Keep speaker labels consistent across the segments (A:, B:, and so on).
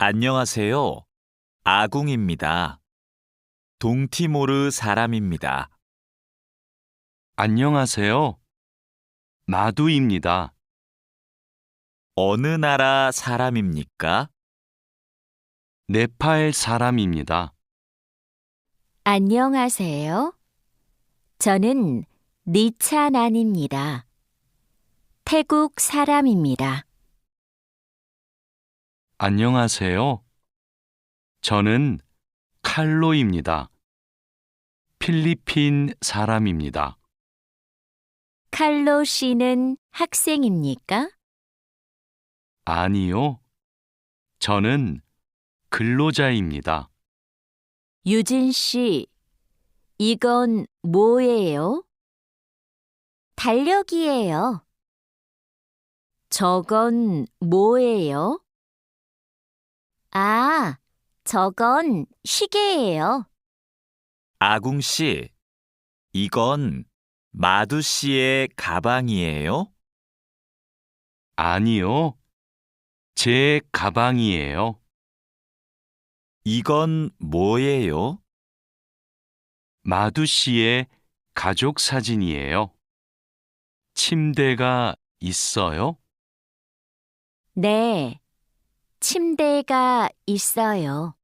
A: 안녕하세요. 아궁입니다. 동티모르 사람입니다.
B: 안녕하세요. 마두입니다.
A: 어느 나라 사람입니까?
B: 네팔 사람입니다.
C: 안녕하세요. 저는 니찬안입니다. 태국 사람입니다.
B: 안녕하세요. 저는 칼로입니다. 필리핀 사람입니다.
C: 칼로 씨는 학생입니까?
B: 아니요. 저는 근로자입니다.
C: 유진 씨, 이건 뭐예요? 달력이에요. 저건 뭐예요? 아, 저건 시계예요.
A: 아궁 씨, 이건 마두 씨의 가방이에요?
B: 아니요. 제 가방이에요.
A: 이건 뭐예요?
B: 마두 씨의 가족 사진이에요. 침대가 있어요?
C: 네, 침대가 있어요.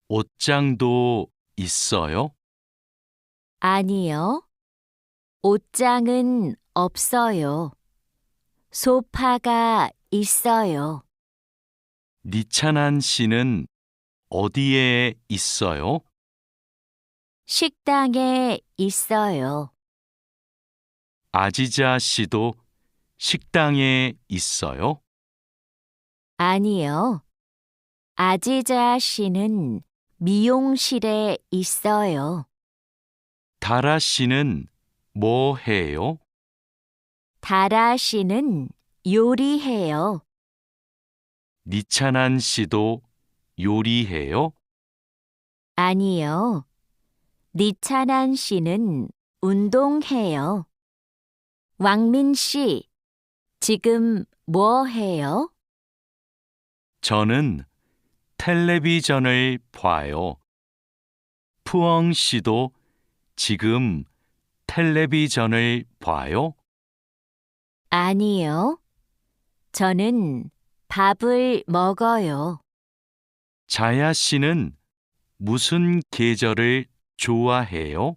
B: 옷장도 있어요?
C: 아니요, 옷장은 없어요. 소파가 있어요.
B: 니찬한 씨는 어디에 있어요?
C: 식당에 있어요.
B: 아지자 씨도 식당에 있어요?
C: 아니요, 아지자 씨는 미용실에 있어요.
B: 다라 씨는 뭐 해요?
C: 다라 씨는 요리해요.
B: 니찬한 씨도 요리해요?
C: 아니요, 니찬한 씨는 운동해요. 왕민 씨, 지금 뭐 해요?
B: 저는 텔레비전을 봐요. 푸엉 씨도 지금 텔레비전을 봐요?
C: 아니요, 저는 밥을 먹어요.
B: 자야 씨는 무슨 계절을 좋아해요?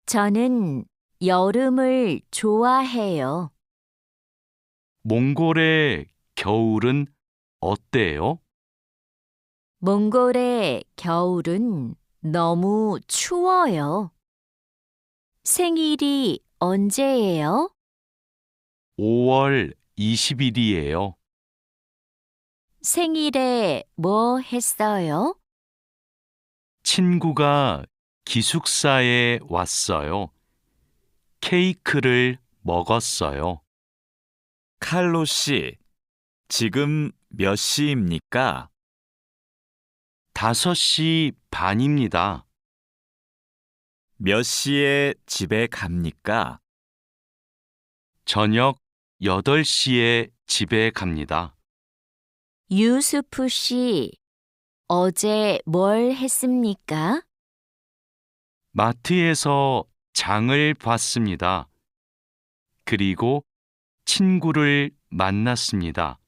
C: 저는 여름을 좋아해요.
B: 몽골의 겨울은 어때요?
C: 몽골의 겨울은 너무 추워요. 생일이 언제예요?
B: 5월 20일이에요.
C: 생일에 뭐 했어요?
B: 친구가 기숙사에 왔어요. 케이크를 먹었어요.
A: 칼로 씨, 지금 몇 시입니까?
B: 5시 반입니다.
A: 몇 시에 집에 갑니까?
B: 저녁 8시에 집에 갑니다.
C: 유수프 씨, 어제 뭘 했습니까?
B: 마트에서 장을 봤습니다. 그리고 친구를 만났습니다.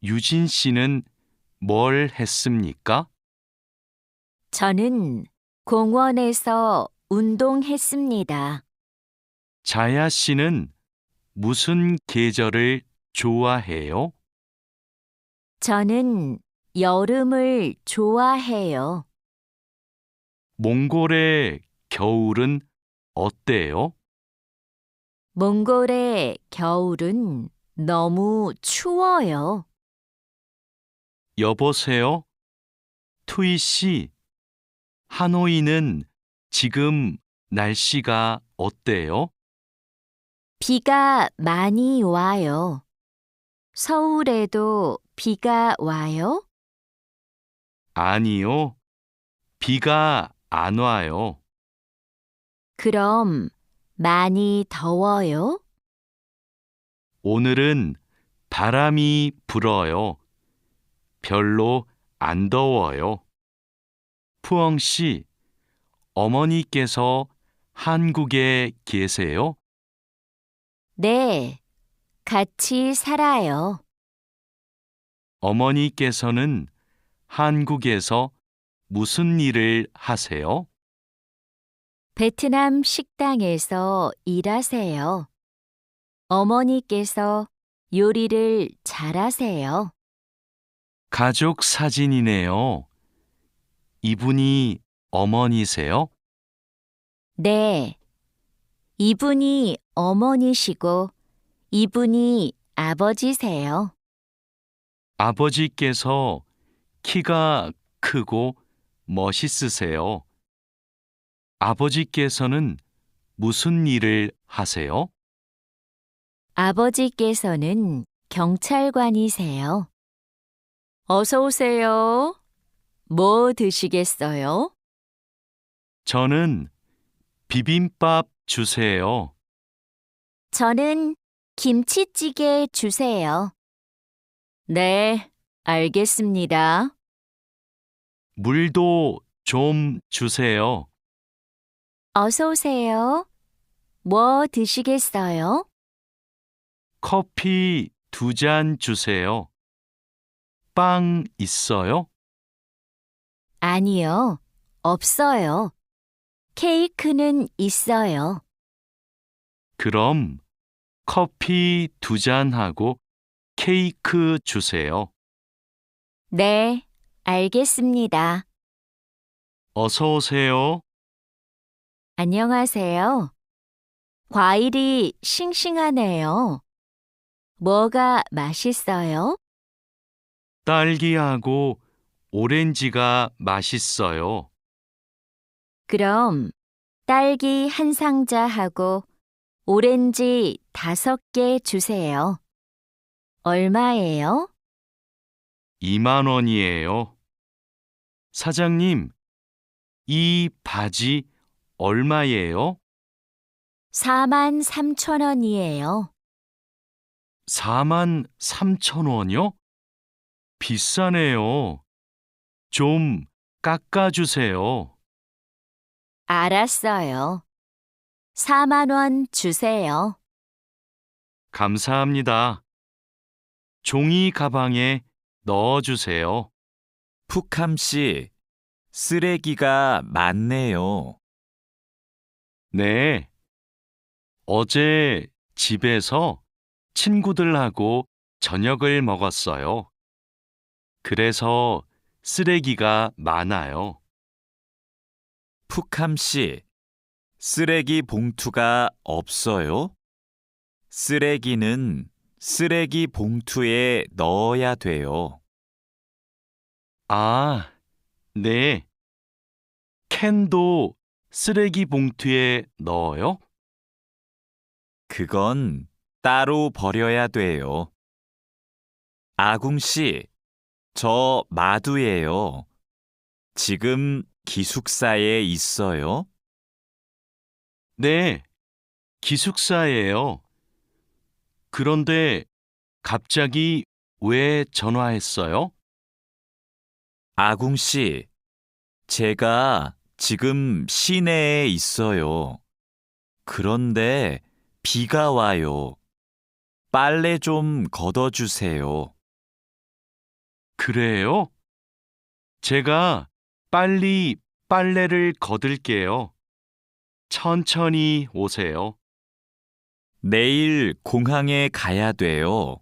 B: 유진 씨는 뭘 했습니까?
C: 저는 공원에서 운동했습니다.
B: 자야 씨는 무슨 계절을 좋아해요?
C: 저는 여름을 좋아해요.
B: 몽골의 겨울은 어때요?
C: 몽골의 겨울은 너무 추워요.
B: 여보세요? 투이 씨, 하노이는 지금 날씨가 어때요?
C: 비가 많이 와요. 서울에도 비가 와요?
B: 아니요, 비가 안 와요.
C: 그럼 많이 더워요?
B: 오늘은 바람이 불어요. 별로 안 더워요. 푸엉 씨, 어머니께서 한국에 계세요?
C: 네, 같이 살아요.
B: 어머니께서는 한국에서 무슨 일을 하세요?
C: 베트남 식당에서 일하세요. 어머니께서 요리를 잘하세요.
B: 가족 사진이네요. 이분이 어머니세요?
C: 네, 이분이 어머니시고 이분이 아버지세요.
B: 아버지께서 키가 크고 멋있으세요. 아버지께서는 무슨 일을 하세요?
C: 아버지께서는 경찰관이세요. 어서 오세요. 뭐 드시겠어요?
B: 저는 비빔밥 주세요.
C: 저는 김치찌개 주세요. 네, 알겠습니다.
B: 물도 좀 주세요.
C: 어서 오세요. 뭐 드시겠어요?
B: 커피 2잔 주세요. 빵 있어요?
C: 아니요, 없어요. 케이크는 있어요.
B: 그럼 커피 2잔하고 케이크 주세요.
C: 네, 알겠습니다.
B: 어서 오세요.
C: 안녕하세요. 과일이 싱싱하네요. 뭐가 맛있어요?
B: 딸기하고 오렌지가 맛있어요.
C: 그럼 딸기 한 상자하고 오렌지 5개 주세요. 얼마예요?
B: 2만 원이에요. 사장님, 이 바지 얼마예요?
C: 43,000원이에요.
B: 4만 3천 원이요? 비싸네요. 좀 깎아주세요.
C: 알았어요. 4만 원 주세요.
B: 감사합니다. 종이 가방에 넣어주세요.
A: 푸캄 씨, 쓰레기가 많네요.
B: 네. 어제 집에서 친구들하고 저녁을 먹었어요. 그래서 쓰레기가 많아요.
A: 푸캄 씨, 쓰레기 봉투가 없어요? 쓰레기는 쓰레기 봉투에 넣어야 돼요.
B: 아, 네. 캔도 쓰레기 봉투에 넣어요?
A: 그건 따로 버려야 돼요. 아궁 씨, 저 마두예요. 지금 기숙사에 있어요?
B: 네, 기숙사예요. 그런데 갑자기 왜 전화했어요?
A: 아궁 씨, 제가 지금 시내에 있어요. 그런데 비가 와요. 빨래 좀 걷어주세요.
B: 그래요? 제가 빨리 빨래를 걷을게요. 천천히 오세요.
A: 내일 공항에 가야 돼요.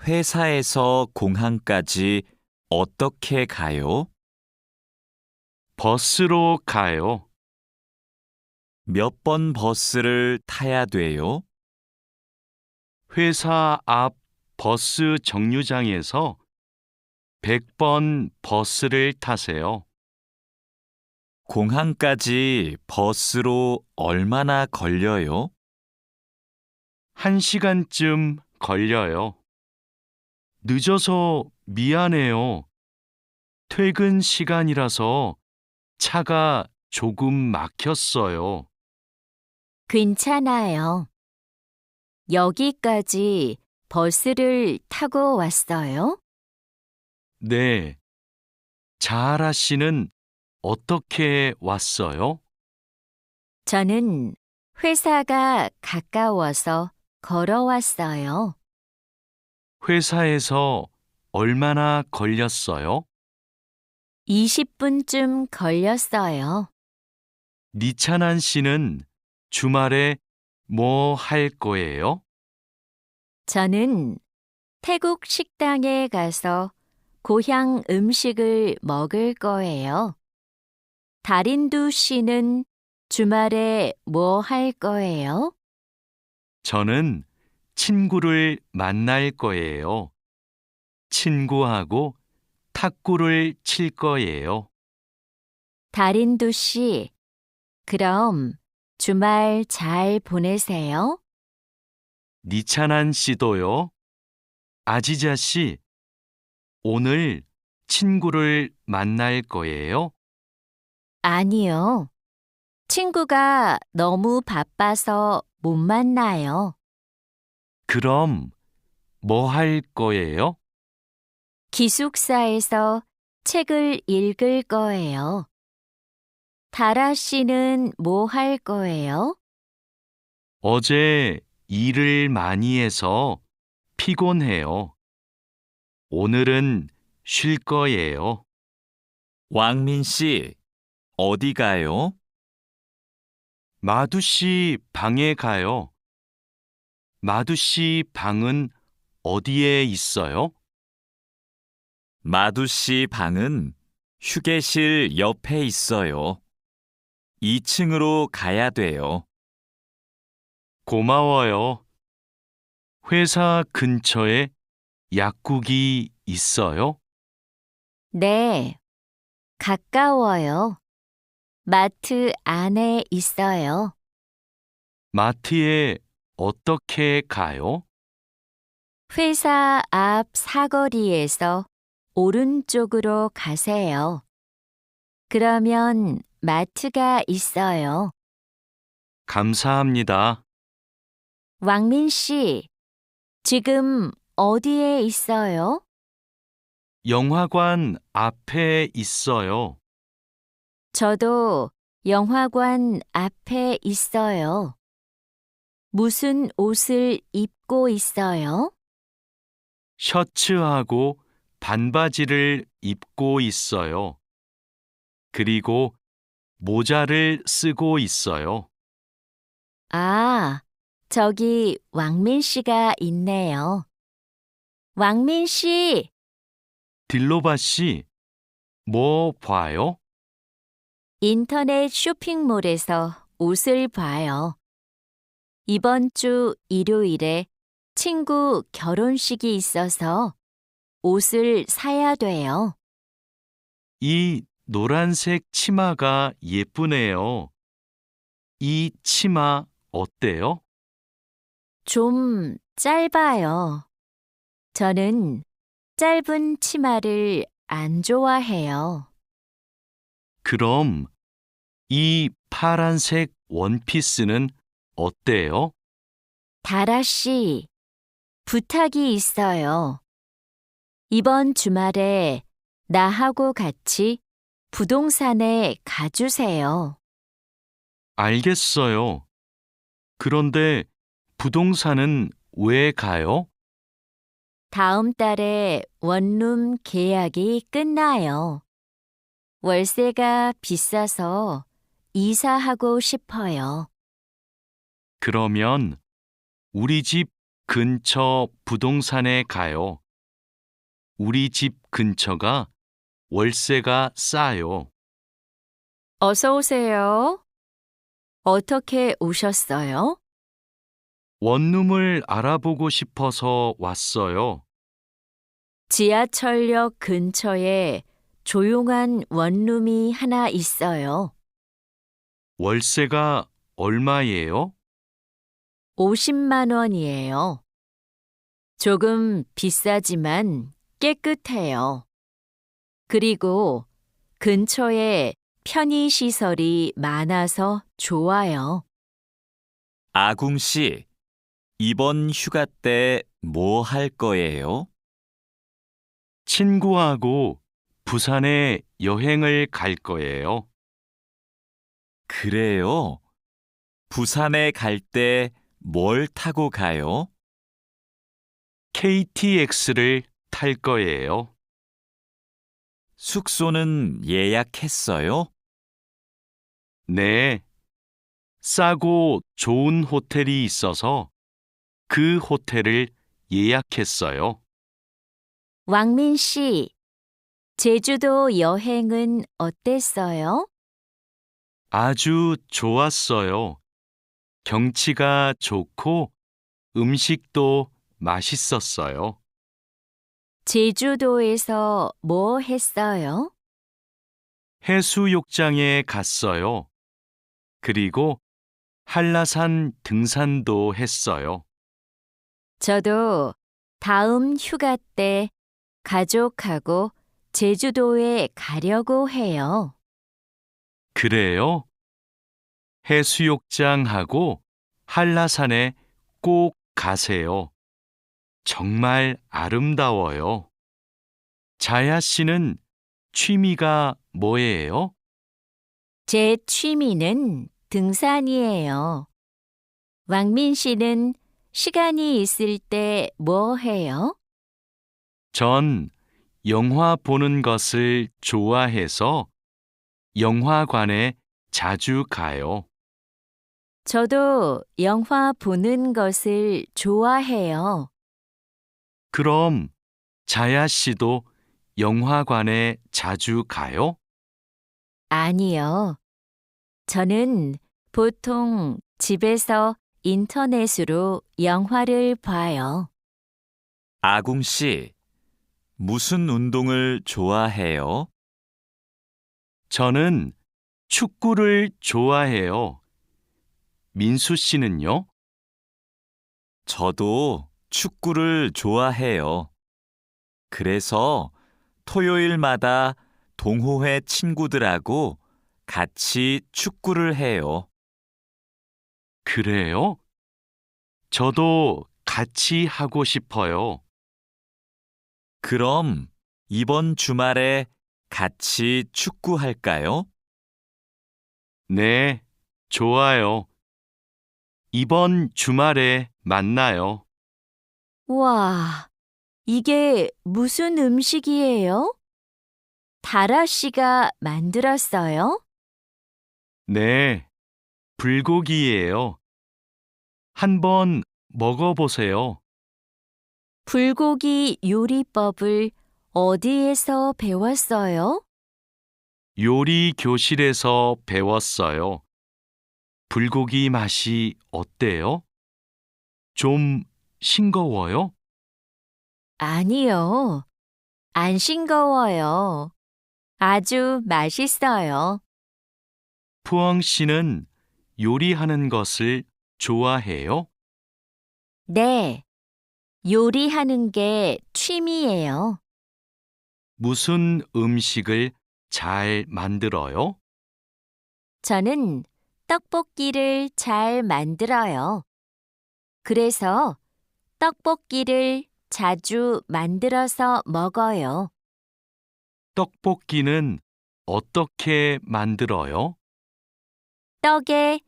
A: 회사에서 공항까지 어떻게 가요?
B: 버스로 가요.
A: 몇 번 버스를 타야 돼요?
B: 회사 앞 버스 정류장에서 100번 버스를 타세요.
A: 공항까지 버스로 얼마나 걸려요?
B: 1시간쯤 걸려요. 늦어서 미안해요. 퇴근 시간이라서 차가 조금 막혔어요.
C: 괜찮아요. 여기까지 버스를 타고 왔어요?
B: 네. 자하라 씨는 어떻게 왔어요?
C: 저는 회사가 가까워서 걸어왔어요.
B: 회사에서 얼마나 걸렸어요?
C: 20분쯤 걸렸어요.
B: 니찬한 씨는 주말에 뭐 할 거예요?
C: 저는 태국 식당에 가서 고향 음식을 먹을 거예요. 다린두 씨는 주말에 뭐 할 거예요?
B: 저는 친구를 만날 거예요. 친구하고 탁구를 칠 거예요.
C: 다린두 씨, 그럼 주말 잘 보내세요.
B: 니찬한 씨도요. 아지자 씨, 오늘 친구를 만날 거예요?
C: 아니요. 친구가 너무 바빠서 못 만나요.
B: 그럼 뭐 할 거예요?
C: 기숙사에서 책을 읽을 거예요. 다라 씨는 뭐 할 거예요?
B: 어제 일을 많이 해서 피곤해요. 오늘은 쉴 거예요.
A: 왕민 씨, 어디 가요?
B: 마두 씨 방에 가요. 마두 씨 방은 어디에 있어요?
A: 마두 씨 방은 휴게실 옆에 있어요. 2층으로 가야 돼요.
B: 고마워요. 회사 근처에 약국이 있어요?
C: 네, 가까워요. 마트 안에 있어요.
B: 마트에 어떻게 가요?
C: 회사 앞 사거리에서 오른쪽으로 가세요. 그러면 마트가 있어요.
B: 감사합니다.
C: 왕민 씨, 지금 어디에 있어요?
B: 영화관 앞에 있어요.
C: 저도 영화관 앞에 있어요. 무슨 옷을 입고 있어요?
B: 셔츠하고 반바지를 입고 있어요. 그리고 모자를 쓰고 있어요.
C: 아, 저기 왕민 씨가 있네요. 왕민 씨,
B: 딜로바 씨, 뭐 봐요?
C: 인터넷 쇼핑몰에서 옷을 봐요. 이번 주 일요일에 친구 결혼식이 있어서 옷을 사야 돼요.
B: 이 노란색 치마가 예쁘네요. 이 치마 어때요?
C: 좀 짧아요. 저는 짧은 치마를 안 좋아해요.
B: 그럼 이 파란색 원피스는 어때요?
C: 다라 씨, 부탁이 있어요. 이번 주말에 나하고 같이 부동산에 가주세요.
B: 알겠어요. 그런데 부동산은 왜 가요?
C: 다음 달에 원룸 계약이 끝나요. 월세가 비싸서 이사하고 싶어요.
B: 그러면 우리 집 근처 부동산에 가요. 우리 집 근처가 월세가 싸요.
C: 어서 오세요. 어떻게 오셨어요?
B: 원룸을 알아보고 싶어서 왔어요.
C: 지하철역 근처에 조용한 원룸이 하나 있어요.
B: 월세가 얼마예요?
C: 50만 원이에요. 조금 비싸지만 깨끗해요. 그리고 근처에 편의시설이 많아서 좋아요.
A: 아궁 씨, 이번 휴가 때 뭐 할 거예요?
B: 친구하고 부산에 여행을 갈 거예요.
A: 그래요. 부산에 갈 때 뭘 타고 가요?
B: KTX를 탈 거예요.
A: 숙소는 예약했어요?
B: 네. 싸고 좋은 호텔이 있어서 그 호텔을 예약했어요.
C: 왕민 씨, 제주도 여행은 어땠어요?
B: 아주 좋았어요. 경치가 좋고 음식도 맛있었어요.
C: 제주도에서 뭐 했어요?
B: 해수욕장에 갔어요. 그리고 한라산 등산도 했어요.
C: 저도 다음 휴가 때 가족하고 제주도에 가려고 해요.
B: 그래요? 해수욕장하고 한라산에 꼭 가세요. 정말 아름다워요. 자야 씨는 취미가 뭐예요?
C: 제 취미는 등산이에요. 왕민 씨는 시간이 있을 때 뭐 해요?
B: 전 영화 보는 것을 좋아해서 영화관에 자주 가요.
C: 저도 영화 보는 것을 좋아해요.
B: 그럼 자야 씨도 영화관에 자주 가요?
C: 아니요. 저는 보통 집에서 인터넷으로 영화를 봐요.
A: 아궁 씨, 무슨 운동을 좋아해요?
B: 저는 축구를 좋아해요. 민수 씨는요?
A: 저도 축구를 좋아해요. 그래서 토요일마다 동호회 친구들하고 같이 축구를 해요.
B: 그래요? 저도 같이 하고 싶어요.
A: 그럼 이번 주말에 같이 축구할까요?
B: 네, 좋아요. 이번 주말에 만나요.
C: 와, 이게 무슨 음식이에요? 다라 씨가 만들었어요?
B: 네, 불고기예요. 한번 먹어보세요.
C: 불고기 요리법을 어디에서 배웠어요?
B: 요리 교실에서 배웠어요. 불고기 맛이 어때요? 좀 싱거워요?
C: 아니요. 안 싱거워요. 아주 맛있어요.
B: 푸엉 씨는 요리하는 것을 좋아해요?
C: 네, 요리하는 게 취미예요.
B: 무슨 음식을 잘 만들어요?
C: 저는 떡볶이를 잘 만들어요. 그래서 떡볶이를 자주 만들어서 먹어요.
B: 떡볶이는 어떻게 만들어요?
C: 떡에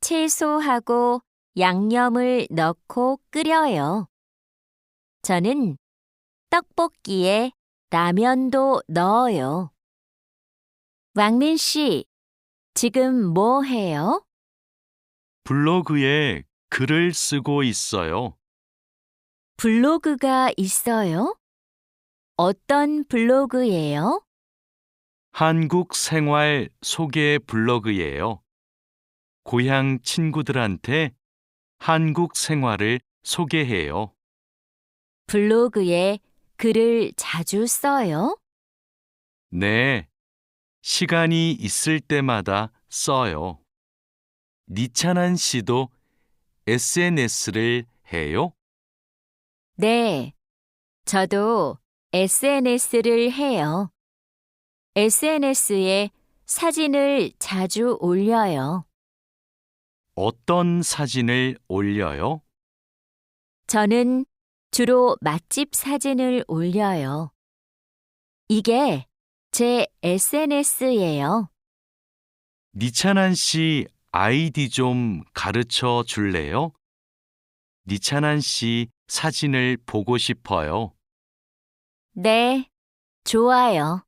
C: 채소하고 양념을 넣고 끓여요. 저는 떡볶이에 라면도 넣어요. 왕민 씨, 지금 뭐 해요?
B: 블로그에 글을 쓰고 있어요.
C: 블로그가 있어요? 어떤 블로그예요?
B: 한국 생활 소개 블로그예요. 고향 친구들한테 한국 생활을 소개해요.
C: 블로그에 글을 자주 써요?
B: 네, 시간이 있을 때마다 써요. 니찬한 씨도 SNS를 해요?
C: 네, 저도 SNS를 해요. SNS에 사진을 자주 올려요.
B: 어떤 사진을 올려요?
C: 저는 주로 맛집 사진을 올려요. 이게 제 SNS예요.
B: 니찬한 씨 아이디 좀 가르쳐 줄래요? 니찬한 씨 사진을 보고 싶어요.
C: 네, 좋아요.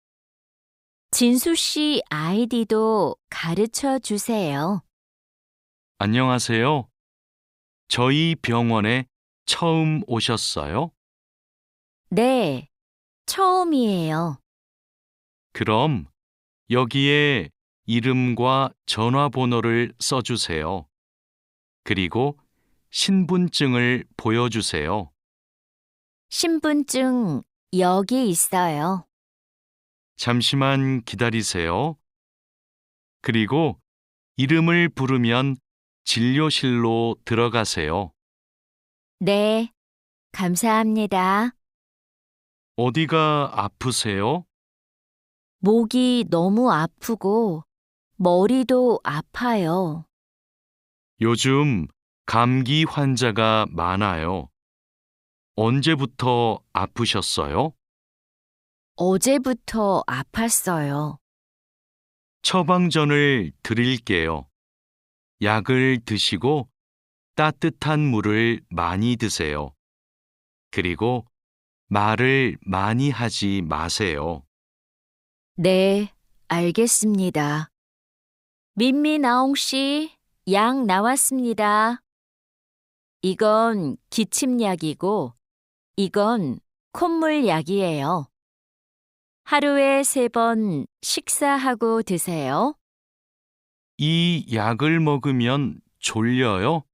C: 진수 씨 아이디도 가르쳐 주세요.
B: 안녕하세요. 저희 병원에 처음 오셨어요?
C: 네, 처음이에요.
B: 그럼 여기에 이름과 전화번호를 써주세요. 그리고 신분증을 보여주세요.
C: 신분증 여기 있어요.
B: 잠시만 기다리세요. 그리고 이름을 부르면 진료실로 들어가세요.
C: 네, 감사합니다.
B: 어디가 아프세요?
C: 목이 너무 아프고 머리도 아파요.
B: 요즘 감기 환자가 많아요. 언제부터 아프셨어요?
C: 어제부터 아팠어요.
B: 처방전을 드릴게요. 약을 드시고 따뜻한 물을 많이 드세요. 그리고 말을 많이 하지 마세요.
C: 네, 알겠습니다. 민미나옹 씨, 약 나왔습니다. 이건 기침약이고, 이건 콧물약이에요. 하루에 3번 식사하고 드세요.
B: 이 약을 먹으면 졸려요?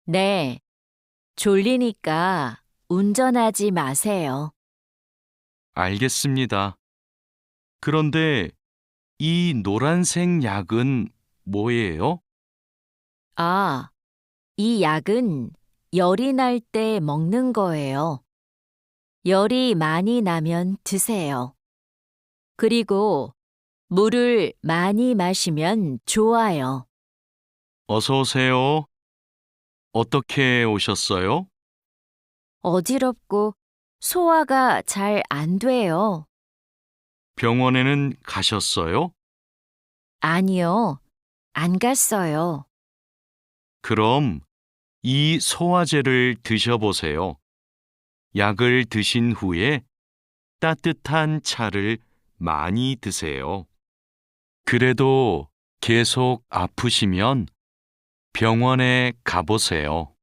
C: 네, 졸리니까 운전하지 마세요.
B: 알겠습니다. 그런데 이 노란색 약은 뭐예요?
C: 아, 이 약은 열이 날 때 먹는 거예요. 열이 많이 나면 드세요. 그리고 물을 많이 마시면 좋아요.
B: 어서 오세요. 어떻게 오셨어요?
C: 어지럽고 소화가 잘 안 돼요.
B: 병원에는 가셨어요?
C: 아니요, 안 갔어요.
B: 그럼 이 소화제를 드셔보세요. 약을 드신 후에 따뜻한 차를 많이 드세요. 그래도 계속 아프시면 병원에 가보세요.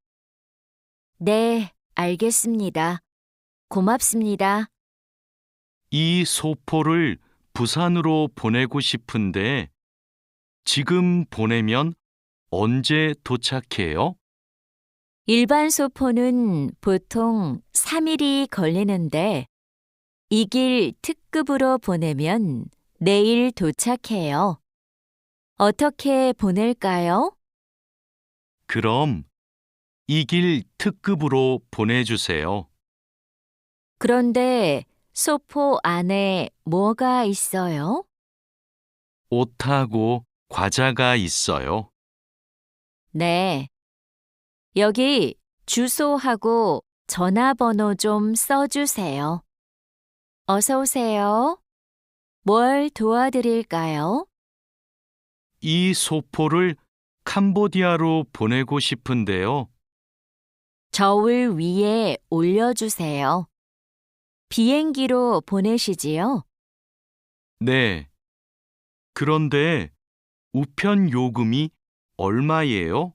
C: 네, 알겠습니다. 고맙습니다.
B: 이 소포를 부산으로 보내고 싶은데 지금 보내면 언제 도착해요?
C: 일반 소포는 보통 3일이 걸리는데 이 길 특급으로 보내면 내일 도착해요. 어떻게 보낼까요?
B: 그럼 이 길 특급으로 보내주세요.
C: 그런데 소포 안에 뭐가 있어요?
B: 옷하고 과자가 있어요.
C: 네. 여기 주소하고 전화번호 좀 써주세요. 어서 오세요. 뭘 도와드릴까요?
B: 이 소포를 캄보디아로 보내고 싶은데요.
C: 저울 위에 올려주세요. 비행기로 보내시지요?
B: 네. 그런데 우편 요금이 얼마예요?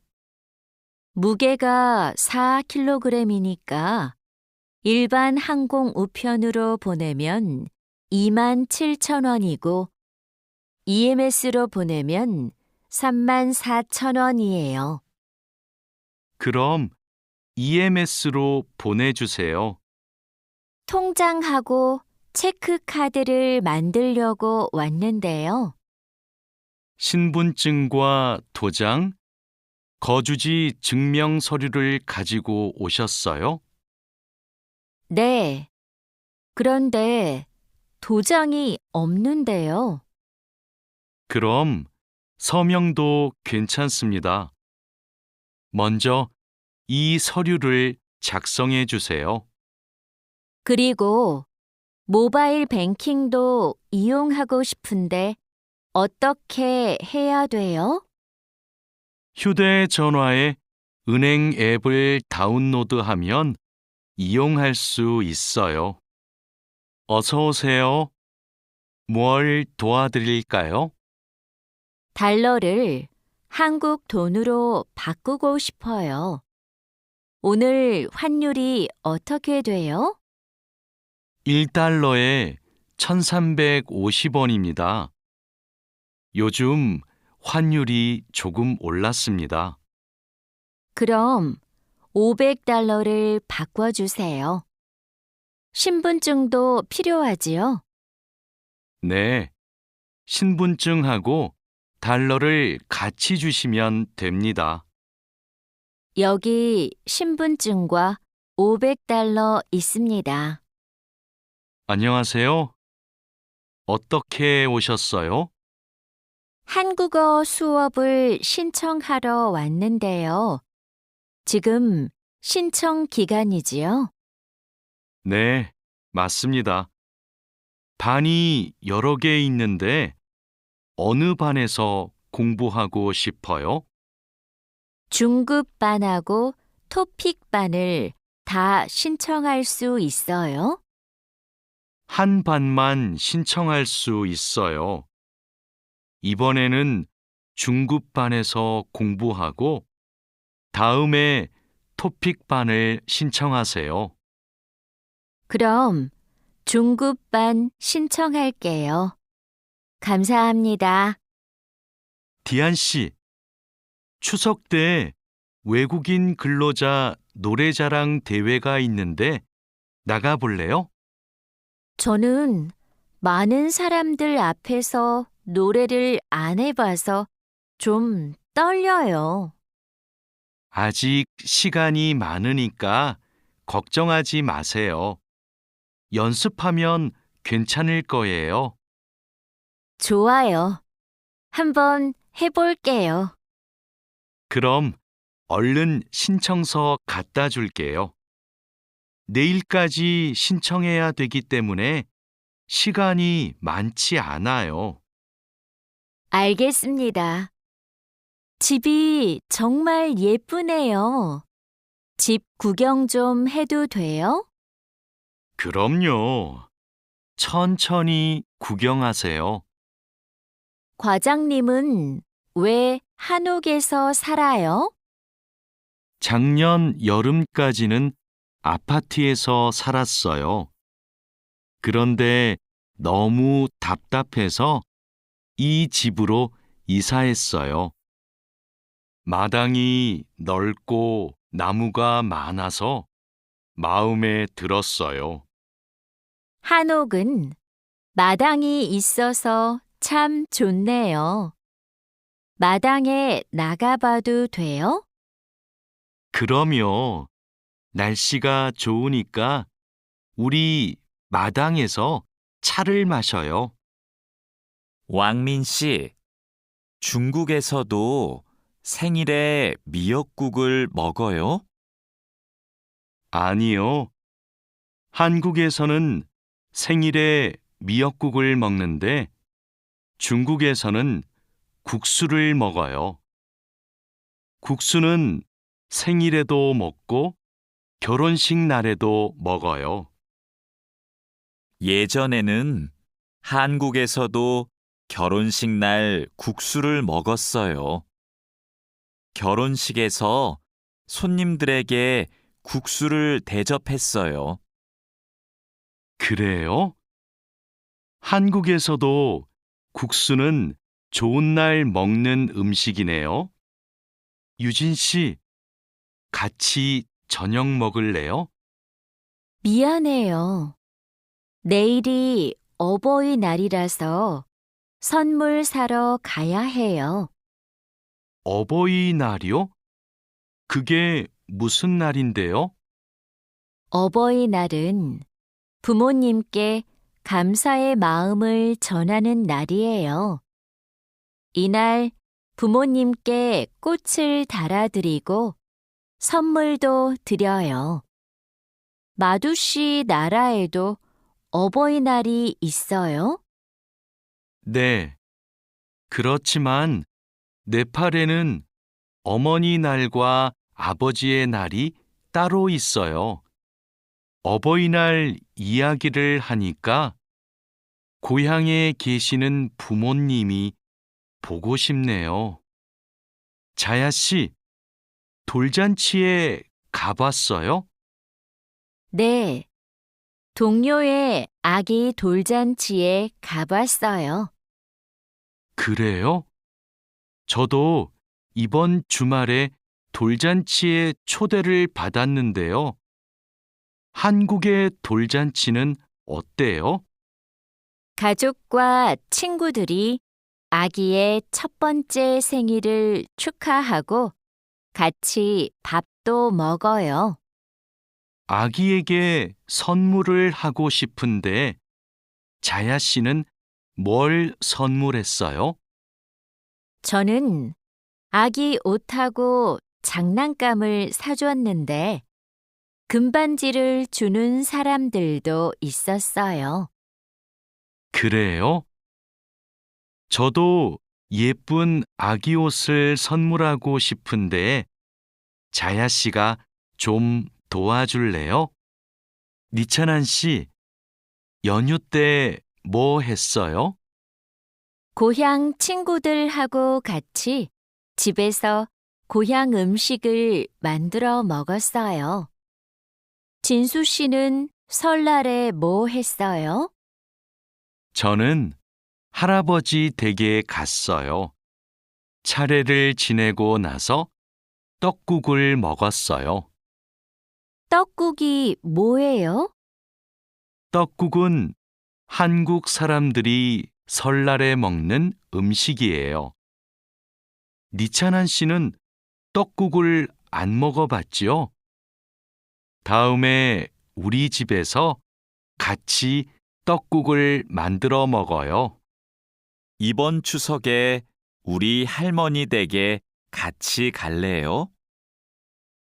C: 무게가 4kg이니까 일반 항공 우편으로 보내면 27,000원이고 EMS로 보내면 34,000원이에요.
B: 그럼 EMS로 보내주세요.
C: 통장하고 체크카드를 만들려고 왔는데요.
B: 신분증과 도장, 거주지 증명 서류를 가지고 오셨어요?
C: 네. 그런데 도장이 없는데요.
B: 그럼 서명도 괜찮습니다. 먼저 이 서류를 작성해 주세요.
C: 그리고 모바일 뱅킹도 이용하고 싶은데 어떻게 해야 돼요?
B: 휴대전화에 은행 앱을 다운로드하면 이용할 수 있어요. 어서 오세요. 뭘 도와드릴까요?
C: 달러를 한국 돈으로 바꾸고 싶어요. 오늘 환율이 어떻게 돼요?
B: 1달러에 1,350원입니다. 요즘 환율이 조금 올랐습니다.
C: 그럼 500달러를 바꿔주세요. 신분증도 필요하지요?
B: 네, 신분증하고 달러를 같이 주시면 됩니다.
C: 여기 신분증과 500달러 있습니다.
B: 안녕하세요. 어떻게 오셨어요?
C: 한국어 수업을 신청하러 왔는데요. 지금 신청 기간이지요?
B: 네, 맞습니다. 반이 여러 개 있는데 어느 반에서 공부하고 싶어요?
C: 중급반하고 토픽반을 다 신청할 수 있어요?
B: 한 반만 신청할 수 있어요. 이번에는 중급반에서 공부하고 다음에 토픽반을 신청하세요.
C: 그럼 중급반 신청할게요. 감사합니다.
B: 디안 씨, 추석 때 외국인 근로자 노래자랑 대회가 있는데 나가 볼래요?
C: 저는 많은 사람들 앞에서 노래를 안 해봐서 좀 떨려요.
B: 아직 시간이 많으니까 걱정하지 마세요. 연습하면 괜찮을 거예요.
C: 좋아요. 한번 해볼게요.
B: 그럼 얼른 신청서 갖다 줄게요. 내일까지 신청해야 되기 때문에 시간이 많지 않아요.
C: 알겠습니다. 집이 정말 예쁘네요. 집 구경 좀 해도 돼요?
B: 그럼요. 천천히 구경하세요.
C: 과장님은 왜 한옥에서 살아요?
B: 작년 여름까지는 아파트에서 살았어요. 그런데 너무 답답해서 이 집으로 이사했어요. 마당이 넓고 나무가 많아서 마음에 들었어요.
C: 한옥은 마당이 있어서 참 좋네요. 마당에 나가봐도 돼요?
B: 그럼요. 날씨가 좋으니까 우리 마당에서 차를 마셔요.
A: 왕민 씨, 중국에서도 생일에 미역국을 먹어요?
B: 아니요. 한국에서는 생일에 미역국을 먹는데 중국에서는 국수를 먹어요. 국수는 생일에도 먹고 결혼식 날에도 먹어요.
A: 예전에는 한국에서도 결혼식 날 국수를 먹었어요. 결혼식에서 손님들에게 국수를 대접했어요.
B: 그래요? 한국에서도 국수는 좋은 날 먹는 음식이네요. 유진 씨, 같이 저녁 먹을래요?
C: 미안해요. 내일이 어버이날이라서 선물 사러 가야 해요.
B: 어버이날이요? 그게 무슨 날인데요?
C: 어버이날은 부모님께 감사의 마음을 전하는 날이에요. 이날 부모님께 꽃을 달아드리고 선물도 드려요. 마두씨 나라에도 어버이날이 있어요?
B: 네. 그렇지만 네팔에는 어머니 날과 아버지의 날이 따로 있어요. 어버이날 이야기를 하니까 고향에 계시는 부모님이 보고 싶네요. 자야 씨, 돌잔치에 가봤어요?
C: 네. 동료의 아기 돌잔치에 가봤어요.
B: 그래요? 저도 이번 주말에 돌잔치에 초대를 받았는데요. 한국의 돌잔치는 어때요?
C: 가족과 친구들이 아기의 첫 번째 생일을 축하하고 같이 밥도 먹어요.
B: 아기에게 선물을 하고 싶은데 자야 씨는 뭘 선물했어요?
C: 저는 아기 옷하고 장난감을 사줬는데 금반지를 주는 사람들도 있었어요.
B: 그래요? 저도 예쁜 아기 옷을 선물하고 싶은데 자야 씨가 좀 도와줄래요? 니찬한 씨, 연휴 때 뭐 했어요?
C: 고향 친구들하고 같이 집에서 고향 음식을 만들어 먹었어요. 진수 씨는 설날에 뭐 했어요?
B: 저는 할아버지 댁에 갔어요. 차례를 지내고 나서 떡국을 먹었어요.
C: 떡국이 뭐예요?
B: 떡국은 한국 사람들이 설날에 먹는 음식이에요. 니찬한 씨는 떡국을 안 먹어봤지요? 다음에 우리 집에서 같이 떡국을 만들어 먹어요.
A: 이번 추석에 우리 할머니 댁에 같이 갈래요?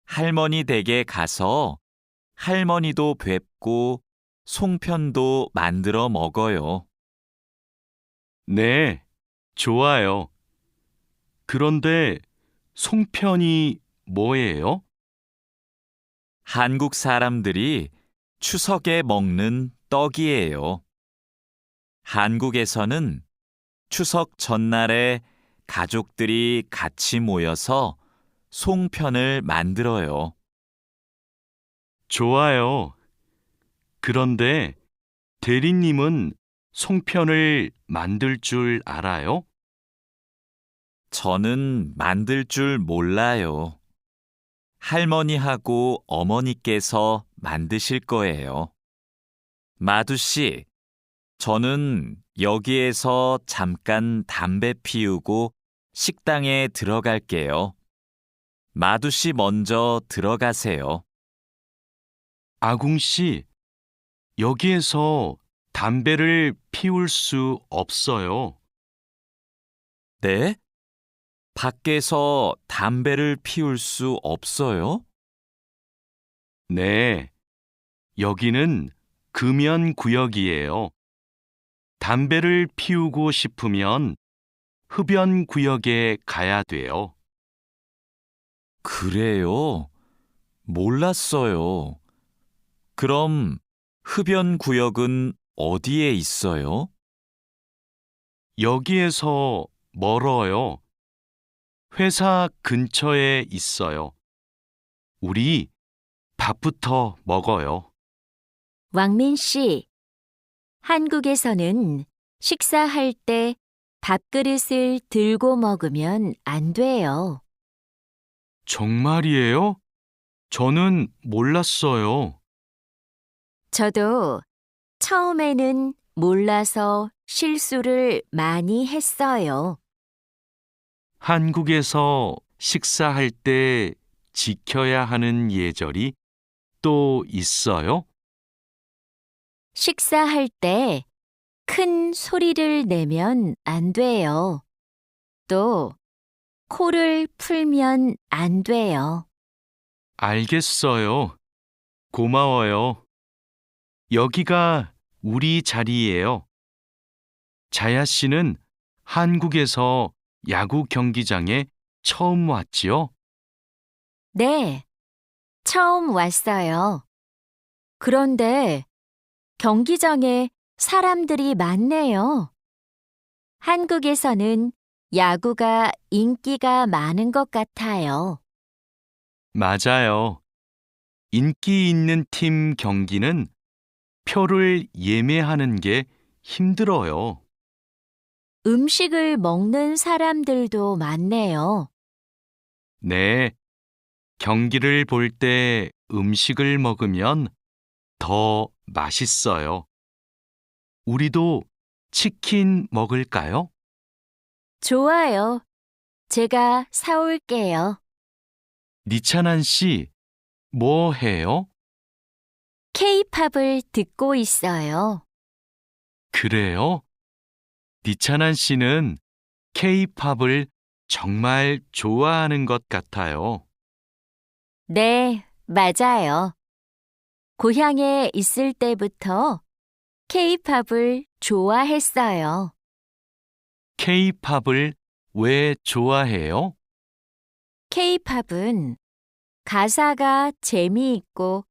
A: 할머니 댁에 가서 할머니도 뵙고 송편도 만들어 먹어요.
B: 네, 좋아요. 그런데 송편이 뭐예요?
A: 한국 사람들이 추석에 먹는 떡이에요. 한국에서는 추석 전날에 가족들이 같이 모여서 송편을 만들어요.
B: 좋아요. 그런데 대리님은 송편을 만들 줄 알아요?
A: 저는 만들 줄 몰라요. 할머니하고 어머니께서 만드실 거예요. 마두 씨, 저는 여기에서 잠깐 담배 피우고 식당에 들어갈게요. 마두 씨 먼저 들어가세요.
B: 아궁 씨, 여기에서 담배를 피울 수 없어요.
A: 네? 밖에서 담배를 피울 수 없어요?
B: 네, 여기는 금연 구역이에요. 담배를 피우고 싶으면 흡연 구역에 가야 돼요.
A: 그래요? 몰랐어요. 그럼 흡연 구역은 어디에 있어요?
B: 여기에서 멀어요. 회사 근처에 있어요. 우리 밥부터 먹어요.
C: 왕민 씨, 한국에서는 식사할 때 밥그릇을 들고 먹으면 안 돼요.
B: 정말이에요? 저는 몰랐어요.
C: 저도 처음에는 몰라서 실수를 많이 했어요.
B: 한국에서 식사할 때 지켜야 하는 예절이 또 있어요?
C: 식사할 때 큰 소리를 내면 안 돼요. 또 코를 풀면 안 돼요.
B: 알겠어요. 고마워요. 여기가 우리 자리예요. 자야 씨는 한국에서 야구 경기장에 처음 왔지요?
C: 네, 처음 왔어요. 그런데 경기장에 사람들이 많네요. 한국에서는 야구가 인기가 많은 것 같아요.
B: 맞아요. 인기 있는 팀 경기는 표를 예매하는 게 힘들어요.
C: 음식을 먹는 사람들도 많네요.
B: 네, 경기를 볼 때 음식을 먹으면 더 맛있어요. 우리도 치킨 먹을까요?
C: 좋아요. 제가 사올게요.
B: 니찬한 씨, 뭐 해요?
C: K-팝을 듣고 있어요.
B: 그래요? 니찬한 씨는 K-팝을 정말 좋아하는 것 같아요.
C: 네, 맞아요. 고향에 있을 때부터 K-팝을 좋아했어요.
B: K-팝을 왜 좋아해요?
C: K-팝은 가사가 재미있고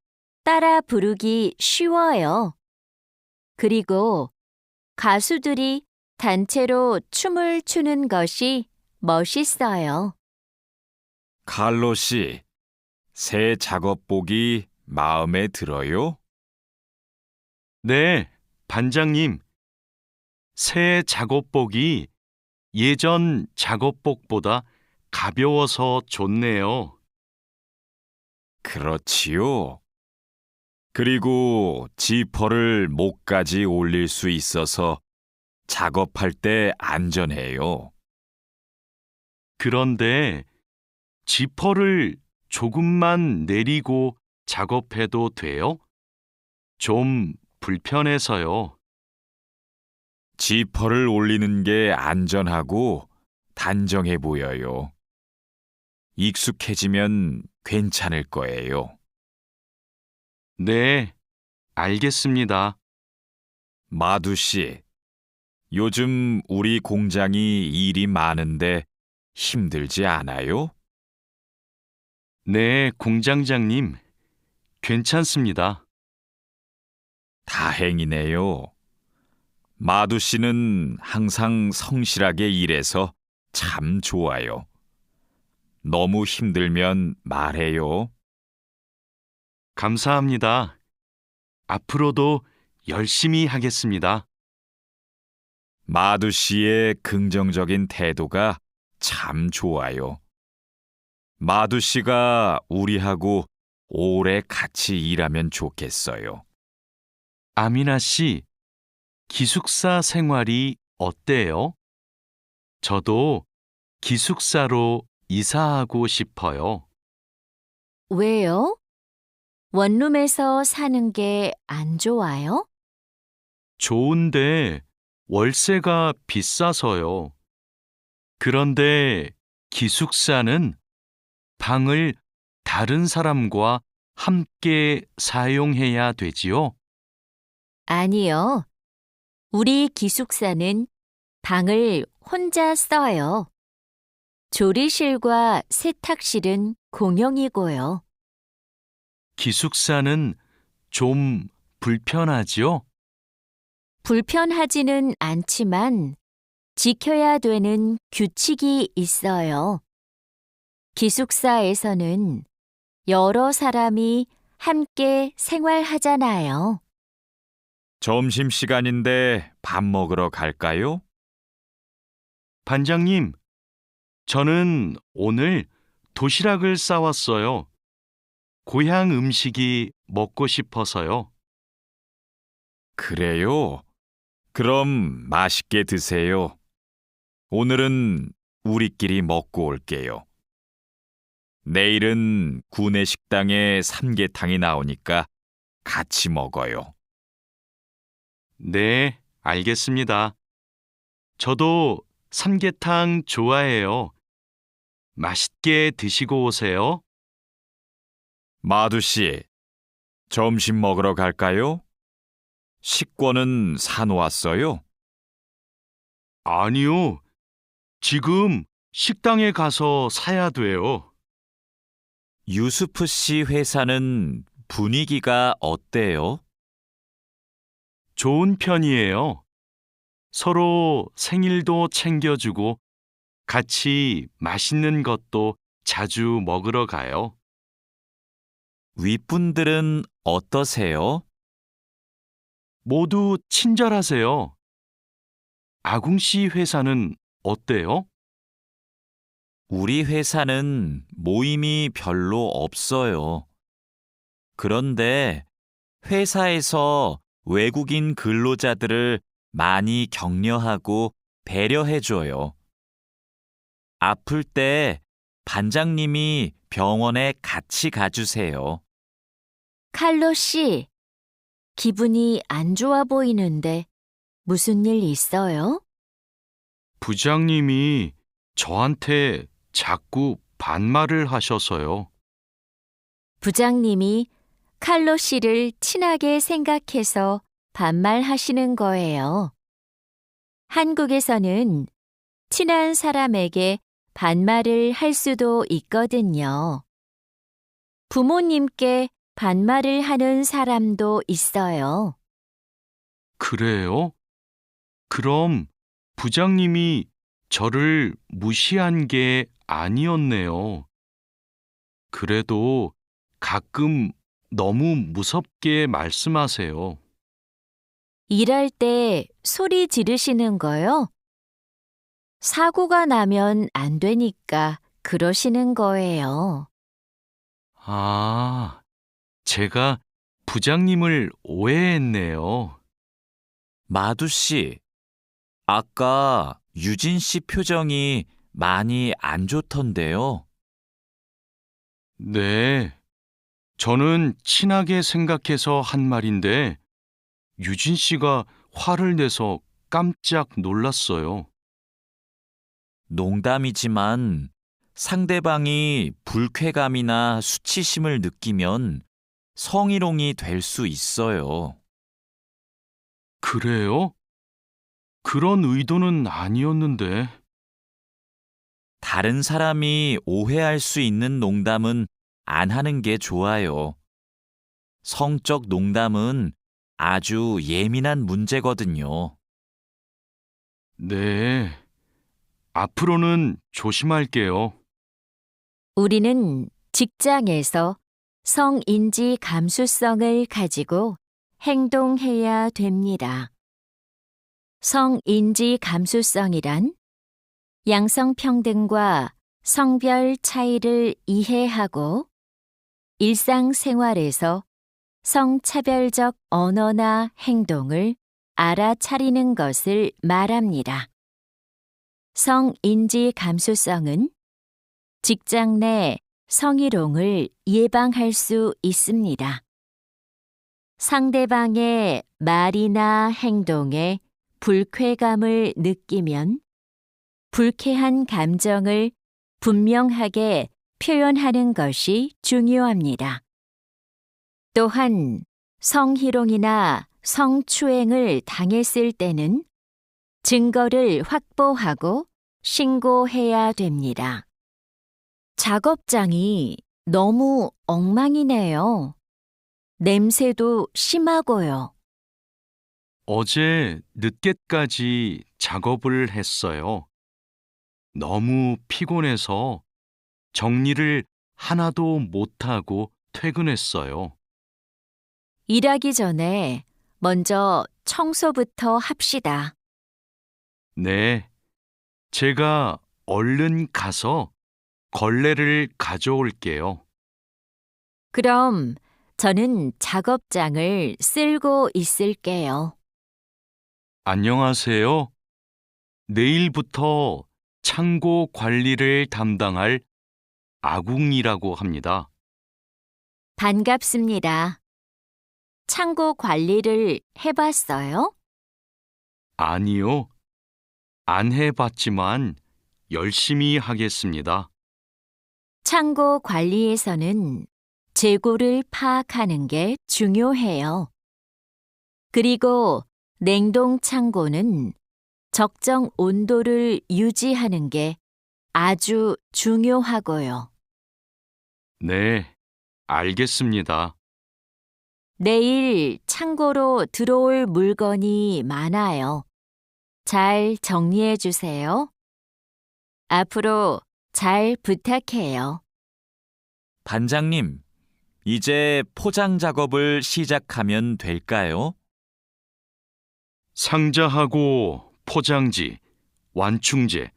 C: 따라 부르기 쉬워요. 그리고 가수들이 단체로 춤을 추는 것이 멋있어요.
A: 칼로 씨, 새 작업복이 마음에 들어요?
B: 네, 반장님. 새 작업복이 예전 작업복보다 가벼워서 좋네요.
A: 그렇지요. 그리고 지퍼를 목까지 올릴 수 있어서 작업할 때 안전해요.
B: 그런데 지퍼를 조금만 내리고 작업해도 돼요? 좀 불편해서요.
A: 지퍼를 올리는 게 안전하고 단정해 보여요. 익숙해지면 괜찮을 거예요.
B: 네, 알겠습니다.
A: 마두 씨, 요즘 우리 공장이 일이 많은데 힘들지 않아요?
B: 네, 공장장님. 괜찮습니다.
A: 다행이네요. 마두 씨는 항상 성실하게 일해서 참 좋아요. 너무 힘들면 말해요.
B: 감사합니다. 앞으로도 열심히 하겠습니다.
A: 마두 씨의 긍정적인 태도가 참 좋아요. 마두 씨가 우리하고 오래 같이 일하면 좋겠어요.
B: 아미나 씨, 기숙사 생활이 어때요? 저도 기숙사로 이사하고 싶어요.
C: 왜요? 원룸에서 사는 게 안 좋아요?
B: 좋은데 월세가 비싸서요. 그런데 기숙사는 방을 다른 사람과 함께 사용해야 되지요?
C: 아니요. 우리 기숙사는 방을 혼자 써요. 조리실과 세탁실은 공용이고요.
B: 기숙사는 좀 불편하지요?
C: 불편하지는 않지만 지켜야 되는 규칙이 있어요. 기숙사에서는 여러 사람이 함께 생활하잖아요.
A: 점심시간인데 밥 먹으러 갈까요?
B: 반장님, 저는 오늘 도시락을 싸왔어요. 고향 음식이 먹고 싶어서요.
A: 그래요? 그럼 맛있게 드세요. 오늘은 우리끼리 먹고 올게요. 내일은 구내 식당에 삼계탕이 나오니까 같이 먹어요.
B: 네, 알겠습니다. 저도 삼계탕 좋아해요. 맛있게 드시고 오세요.
A: 마두 씨, 점심 먹으러 갈까요? 식권은 사놓았어요?
B: 아니요. 지금 식당에 가서 사야 돼요.
A: 유수프 씨 회사는 분위기가 어때요?
B: 좋은 편이에요. 서로 생일도 챙겨주고 같이 맛있는 것도 자주 먹으러 가요.
A: 윗분들은 어떠세요?
B: 모두 친절하세요. 아궁 씨 회사는 어때요?
A: 우리 회사는 모임이 별로 없어요. 그런데 회사에서 외국인 근로자들을 많이 격려하고 배려해줘요. 아플 때 반장님이 병원에 같이 가주세요.
C: 칼로 씨, 기분이 안 좋아 보이는데 무슨 일 있어요?
B: 부장님이 저한테 자꾸 반말을 하셔서요.
C: 부장님이 칼로 씨를 친하게 생각해서 반말하시는 거예요. 한국에서는 친한 사람에게 반말을 할 수도 있거든요. 부모님께 반말을 하는 사람도 있어요.
B: 그래요? 그럼 부장님이 저를 무시한 게 아니었네요. 그래도 가끔 너무 무섭게 말씀하세요.
C: 일할 때 소리 지르시는 거요? 사고가 나면 안 되니까 그러시는 거예요.
B: 아, 제가 부장님을 오해했네요.
A: 마두 씨, 아까 유진 씨 표정이 많이 안 좋던데요.
B: 네, 저는 친하게 생각해서 한 말인데 유진 씨가 화를 내서 깜짝 놀랐어요.
A: 농담이지만 상대방이 불쾌감이나 수치심을 느끼면 성희롱이 될 수 있어요.
B: 그래요? 그런 의도는 아니었는데.
A: 다른 사람이 오해할 수 있는 농담은 안 하는 게 좋아요. 성적 농담은 아주 예민한 문제거든요.
B: 네, 앞으로는 조심할게요.
C: 우리는 직장에서 성인지 감수성을 가지고 행동해야 됩니다. 성인지 감수성이란 양성평등과 성별 차이를 이해하고 일상생활에서 성차별적 언어나 행동을 알아차리는 것을 말합니다. 성인지 감수성은 직장 내 성희롱을 예방할 수 있습니다. 상대방의 말이나 행동에 불쾌감을 느끼면 불쾌한 감정을 분명하게 표현하는 것이 중요합니다. 또한 성희롱이나 성추행을 당했을 때는 증거를 확보하고 신고해야 됩니다. 작업장이 너무 엉망이네요. 냄새도 심하고요.
B: 어제 늦게까지 작업을 했어요. 너무 피곤해서 정리를 하나도 못하고 퇴근했어요.
C: 일하기 전에 먼저 청소부터 합시다.
B: 네, 제가 얼른 가서 걸레를 가져올게요.
C: 그럼 저는 작업장을 쓸고 있을게요.
B: 안녕하세요. 내일부터 창고 관리를 담당할 아궁이라고 합니다.
C: 반갑습니다. 창고 관리를 해봤어요?
B: 아니요, 안 해봤지만 열심히 하겠습니다.
C: 창고 관리에서는 재고를 파악하는 게 중요해요. 그리고 냉동 창고는 적정 온도를 유지하는 게 아주 중요하고요.
B: 네, 알겠습니다.
C: 내일 창고로 들어올 물건이 많아요. 잘 정리해 주세요. 앞으로 잘 부탁해요.
A: 반장님, 이제 포장 작업을 시작하면 될까요?
B: 상자하고 포장지, 완충제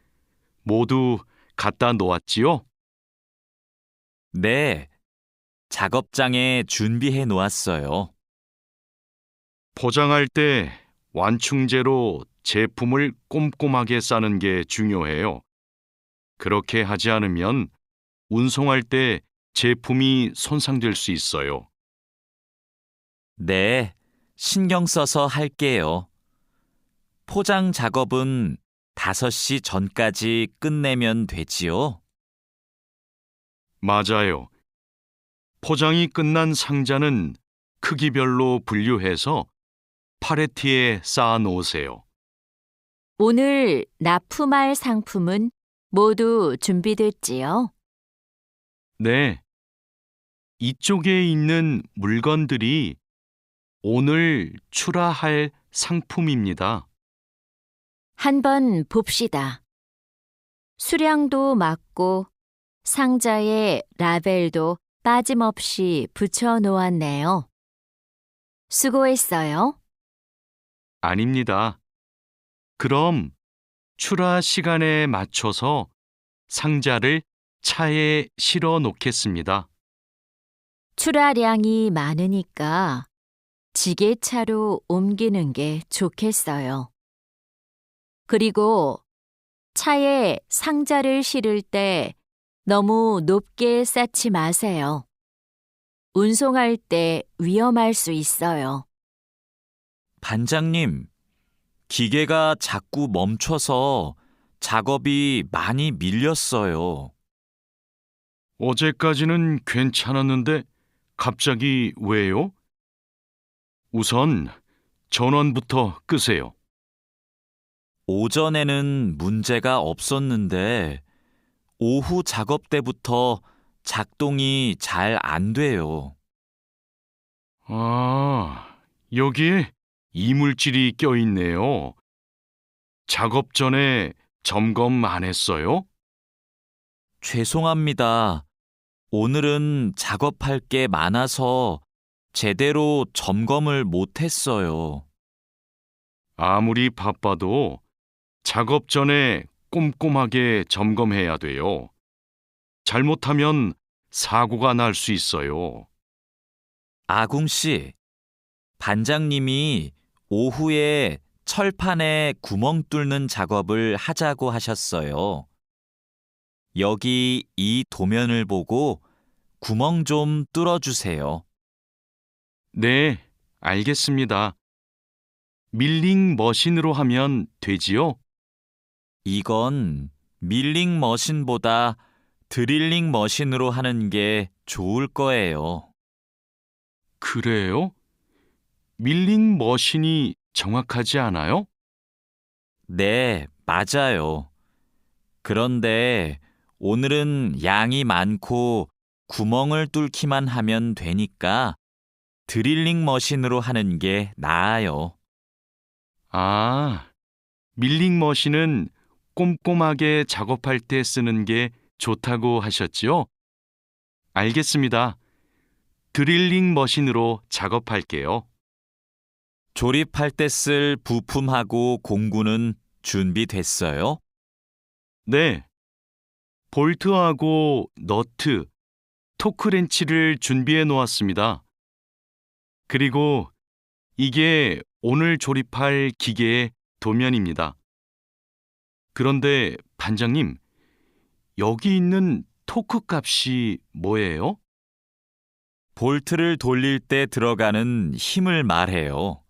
B: 모두 갖다 놓았지요?
A: 네, 작업장에 준비해 놓았어요.
B: 포장할 때 완충제로 제품을 꼼꼼하게 싸는 게 중요해요. 그렇게 하지 않으면 운송할 때 제품이 손상될 수 있어요.
A: 네, 신경 써서 할게요. 포장 작업은 5시 전까지 끝내면 되지요?
B: 맞아요. 포장이 끝난 상자는 크기별로 분류해서 팔레트에 쌓아 놓으세요.
C: 오늘 납품할 상품은 모두 준비됐지요?
B: 네. 이쪽에 있는 물건들이 오늘 출하할 상품입니다.
C: 한번 봅시다. 수량도 맞고 상자에 라벨도 빠짐없이 붙여 놓았네요. 수고했어요.
B: 아닙니다. 그럼 출하 시간에 맞춰서 상자를 차에 실어 놓겠습니다.
C: 출하량이 많으니까 지게차로 옮기는 게 좋겠어요. 그리고 차에 상자를 실을 때 너무 높게 쌓지 마세요. 운송할 때 위험할 수 있어요.
A: 반장님, 기계가 자꾸 멈춰서 작업이 많이 밀렸어요.
B: 어제까지는 괜찮았는데 갑자기 왜요? 우선 전원부터 끄세요.
A: 오전에는 문제가 없었는데 오후 작업 때부터 작동이 잘 안 돼요.
B: 아, 여기에 이물질이 껴있네요. 작업 전에 점검 안 했어요?
A: 죄송합니다. 오늘은 작업할 게 많아서 제대로 점검을 못 했어요.
B: 아무리 바빠도 작업 전에 꼼꼼하게 점검해야 돼요. 잘못하면 사고가 날 수 있어요.
A: 아궁 씨, 반장님이 오후에 철판에 구멍 뚫는 작업을 하자고 하셨어요. 여기 이 도면을 보고 구멍 좀 뚫어주세요.
B: 네, 알겠습니다. 밀링 머신으로 하면 되지요?
A: 이건 밀링 머신보다 드릴링 머신으로 하는 게 좋을 거예요.
B: 그래요? 밀링 머신이 정확하지 않아요?
A: 네, 맞아요. 그런데 오늘은 양이 많고 구멍을 뚫기만 하면 되니까 드릴링 머신으로 하는 게 나아요.
B: 아, 밀링 머신은 꼼꼼하게 작업할 때 쓰는 게 좋다고 하셨지요? 알겠습니다. 드릴링 머신으로 작업할게요.
A: 조립할 때 쓸 부품하고 공구는 준비됐어요?
B: 네. 볼트하고 너트, 토크렌치를 준비해 놓았습니다. 그리고 이게 오늘 조립할 기계의 도면입니다. 그런데 반장님, 여기 있는 토크 값이 뭐예요?
A: 볼트를 돌릴 때 들어가는 힘을 말해요.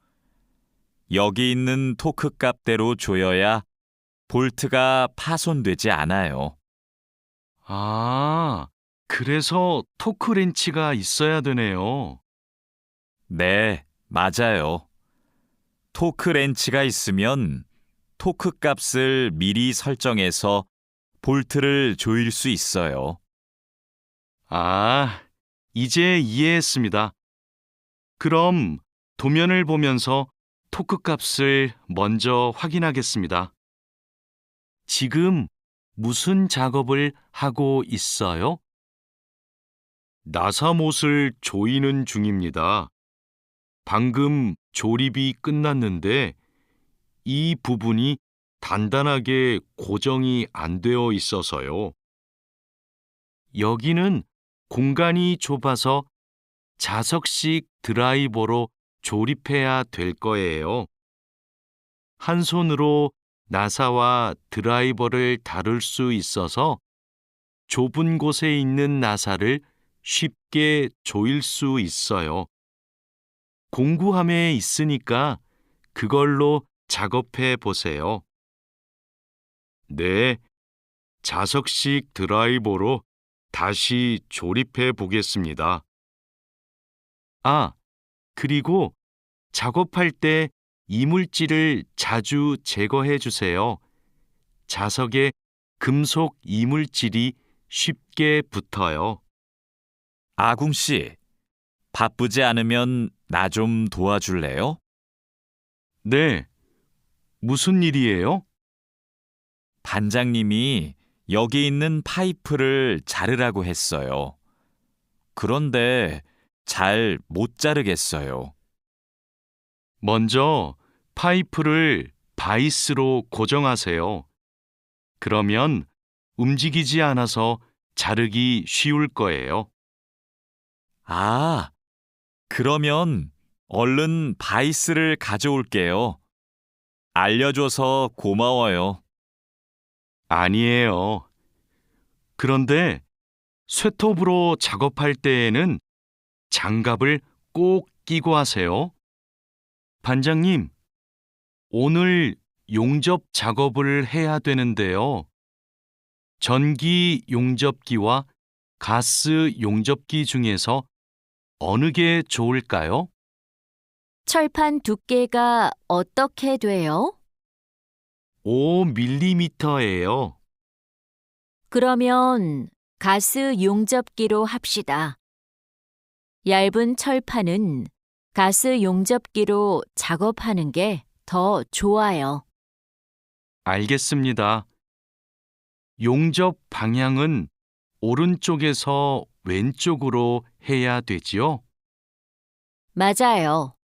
A: 여기 있는 토크 값대로 조여야 볼트가 파손되지 않아요.
B: 아, 그래서 토크 렌치가 있어야 되네요.
A: 네, 맞아요. 토크 렌치가 있으면 토크 값을 미리 설정해서 볼트를 조일 수 있어요.
B: 아, 이제 이해했습니다. 그럼 도면을 보면서 토크 값을 먼저 확인하겠습니다. 지금 무슨 작업을 하고 있어요? 나사못을 조이는 중입니다. 방금 조립이 끝났는데 이 부분이 단단하게 고정이 안 되어 있어서요. 여기는 공간이 좁아서 자석식 드라이버로 조립해야 될 거예요. 한 손으로 나사와 드라이버를 다룰 수 있어서 좁은 곳에 있는 나사를 쉽게 조일 수 있어요. 공구함에 있으니까 그걸로 작업해 보세요. 네, 자석식 드라이버로 다시 조립해 보겠습니다. 아, 그리고 작업할 때 이물질을 자주 제거해 주세요. 자석에 금속 이물질이 쉽게 붙어요.
A: 아궁 씨, 바쁘지 않으면 나 좀 도와줄래요?
B: 네, 무슨 일이에요?
A: 반장님이 여기 있는 파이프를 자르라고 했어요. 그런데 잘 못 자르겠어요.
B: 먼저 파이프를 바이스로 고정하세요. 그러면 움직이지 않아서 자르기 쉬울 거예요.
A: 아, 그러면 얼른 바이스를 가져올게요. 알려줘서 고마워요.
B: 아니에요. 그런데 쇠톱으로 작업할 때에는 장갑을 꼭 끼고 하세요. 반장님, 오늘 용접 작업을 해야 되는데요. 전기 용접기와 가스 용접기 중에서 어느 게 좋을까요?
C: 철판 두께가 어떻게 돼요?
B: 5mm예요.
C: 그러면 가스 용접기로 합시다. 얇은 철판은 가스 용접기로 작업하는 게 더 좋아요.
B: 알겠습니다. 용접 방향은 오른쪽에서 왼쪽으로 해야 되지요?
C: 맞아요.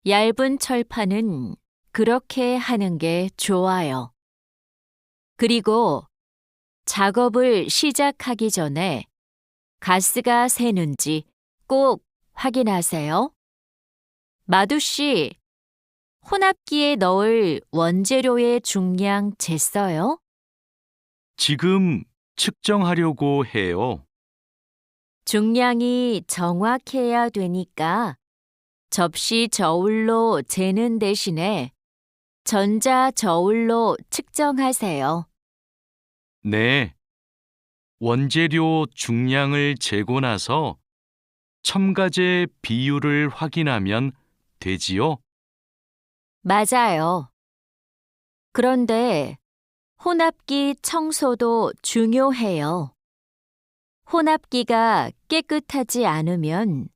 C: 얇은 철판은 그렇게 하는 게 좋아요. 그리고 작업을 시작하기 전에 가스가 새는지 꼭 확인하세요. 마두 씨, 혼합기에 넣을 원재료의 중량 쟀어요?
B: 지금 측정하려고 해요.
C: 중량이 정확해야 되니까 접시 저울로 재는 대신에 전자 저울로 측정하세요.
B: 네. 원재료 중량을 재고 나서 첨가제 비율을 확인하면 되지요?
C: 맞아요. 그런데 혼합기 청소도 중요해요. 혼합기가 깨끗하지 않으면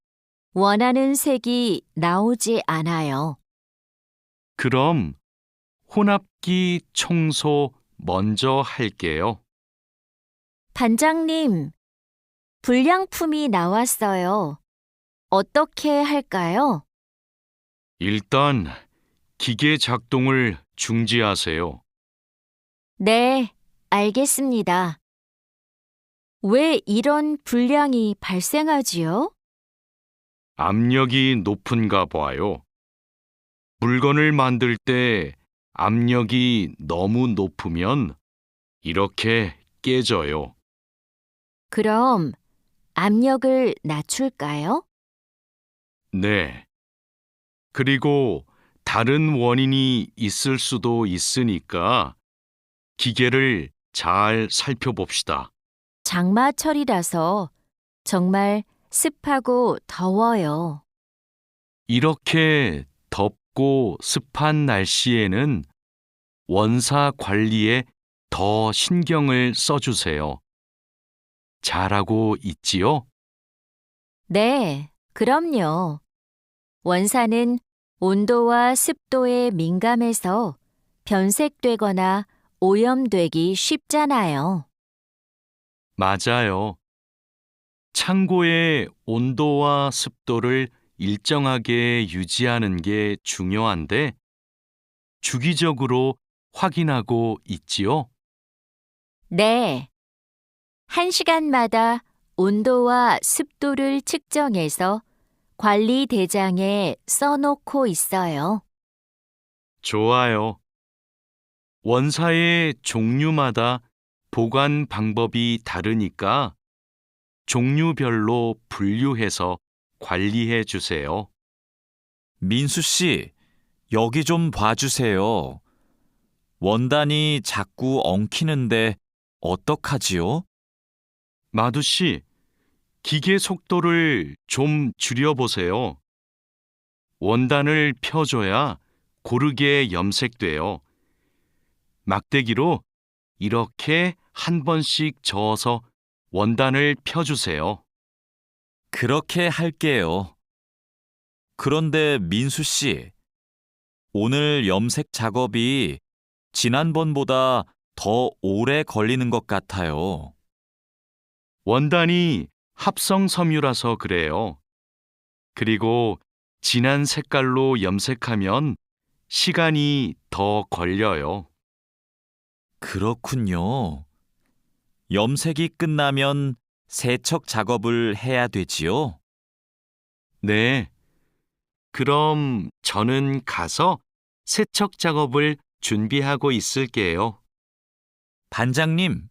C: 원하는 색이 나오지 않아요.
B: 그럼 혼합기 청소 먼저 할게요.
C: 반장님, 불량품이 나왔어요. 어떻게 할까요?
B: 일단 기계 작동을 중지하세요.
C: 네, 알겠습니다. 왜 이런 불량이 발생하지요?
B: 압력이 높은가 봐요. 물건을 만들 때 압력이 너무 높으면 이렇게 깨져요.
C: 그럼 압력을 낮출까요?
B: 네. 그리고 다른 원인이 있을 수도 있으니까 기계를 잘 살펴봅시다.
C: 장마철이라서 정말 습하고 더워요.
B: 이렇게 덥고 덥고 습한 날씨에는 원사 관리에 더 신경을 써주세요. 잘하고 있지요?
C: 네, 그럼요. 원사는 온도와 습도에 민감해서 변색되거나 오염되기 쉽잖아요.
B: 맞아요. 창고의 온도와 습도를 일정하게 유지하는 게 중요한데 주기적으로 확인하고 있지요?
C: 네, 1시간마다 온도와 습도를 측정해서 관리 대장에 써놓고 있어요.
B: 좋아요. 원사의 종류마다 보관 방법이 다르니까 종류별로 분류해서 관리해 주세요.
A: 민수 씨, 여기 좀 봐주세요. 원단이 자꾸 엉키는데 어떡하지요?
B: 마두 씨, 기계 속도를 좀 줄여보세요. 원단을 펴줘야 고르게 염색돼요. 막대기로 이렇게 한 번씩 저어서 원단을 펴주세요.
A: 그렇게 할게요. 그런데 민수 씨, 오늘 염색 작업이 지난번보다 더 오래 걸리는 것 같아요.
B: 원단이 합성 섬유라서 그래요. 그리고 진한 색깔로 염색하면 시간이 더 걸려요.
A: 그렇군요. 염색이 끝나면 세척 작업을 해야 되지요?
B: 네. 그럼 저는 가서 세척 작업을 준비하고 있을게요.
A: 반장님,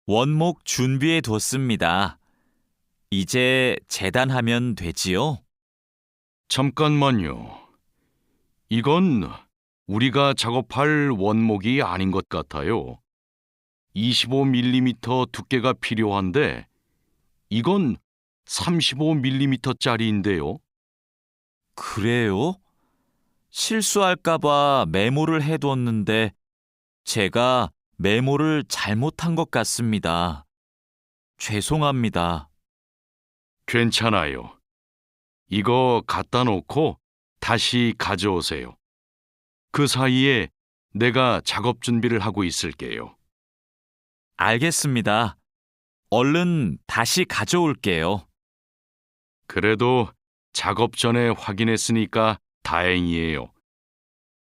A: 원목 준비해 뒀습니다. 이제 재단하면 되지요?
B: 잠깐만요. 이건 우리가 작업할 원목이 아닌 것 같아요. 25mm 두께가 필요한데 이건 35mm짜리인데요.
A: 그래요? 실수할까봐 메모를 해뒀는데 제가 메모를 잘못한 것 같습니다. 죄송합니다.
B: 괜찮아요. 이거 갖다 놓고 다시 가져오세요. 그 사이에 내가 작업 준비를 하고 있을게요.
A: 알겠습니다. 얼른 다시 가져올게요.
B: 그래도 작업 전에 확인했으니까 다행이에요.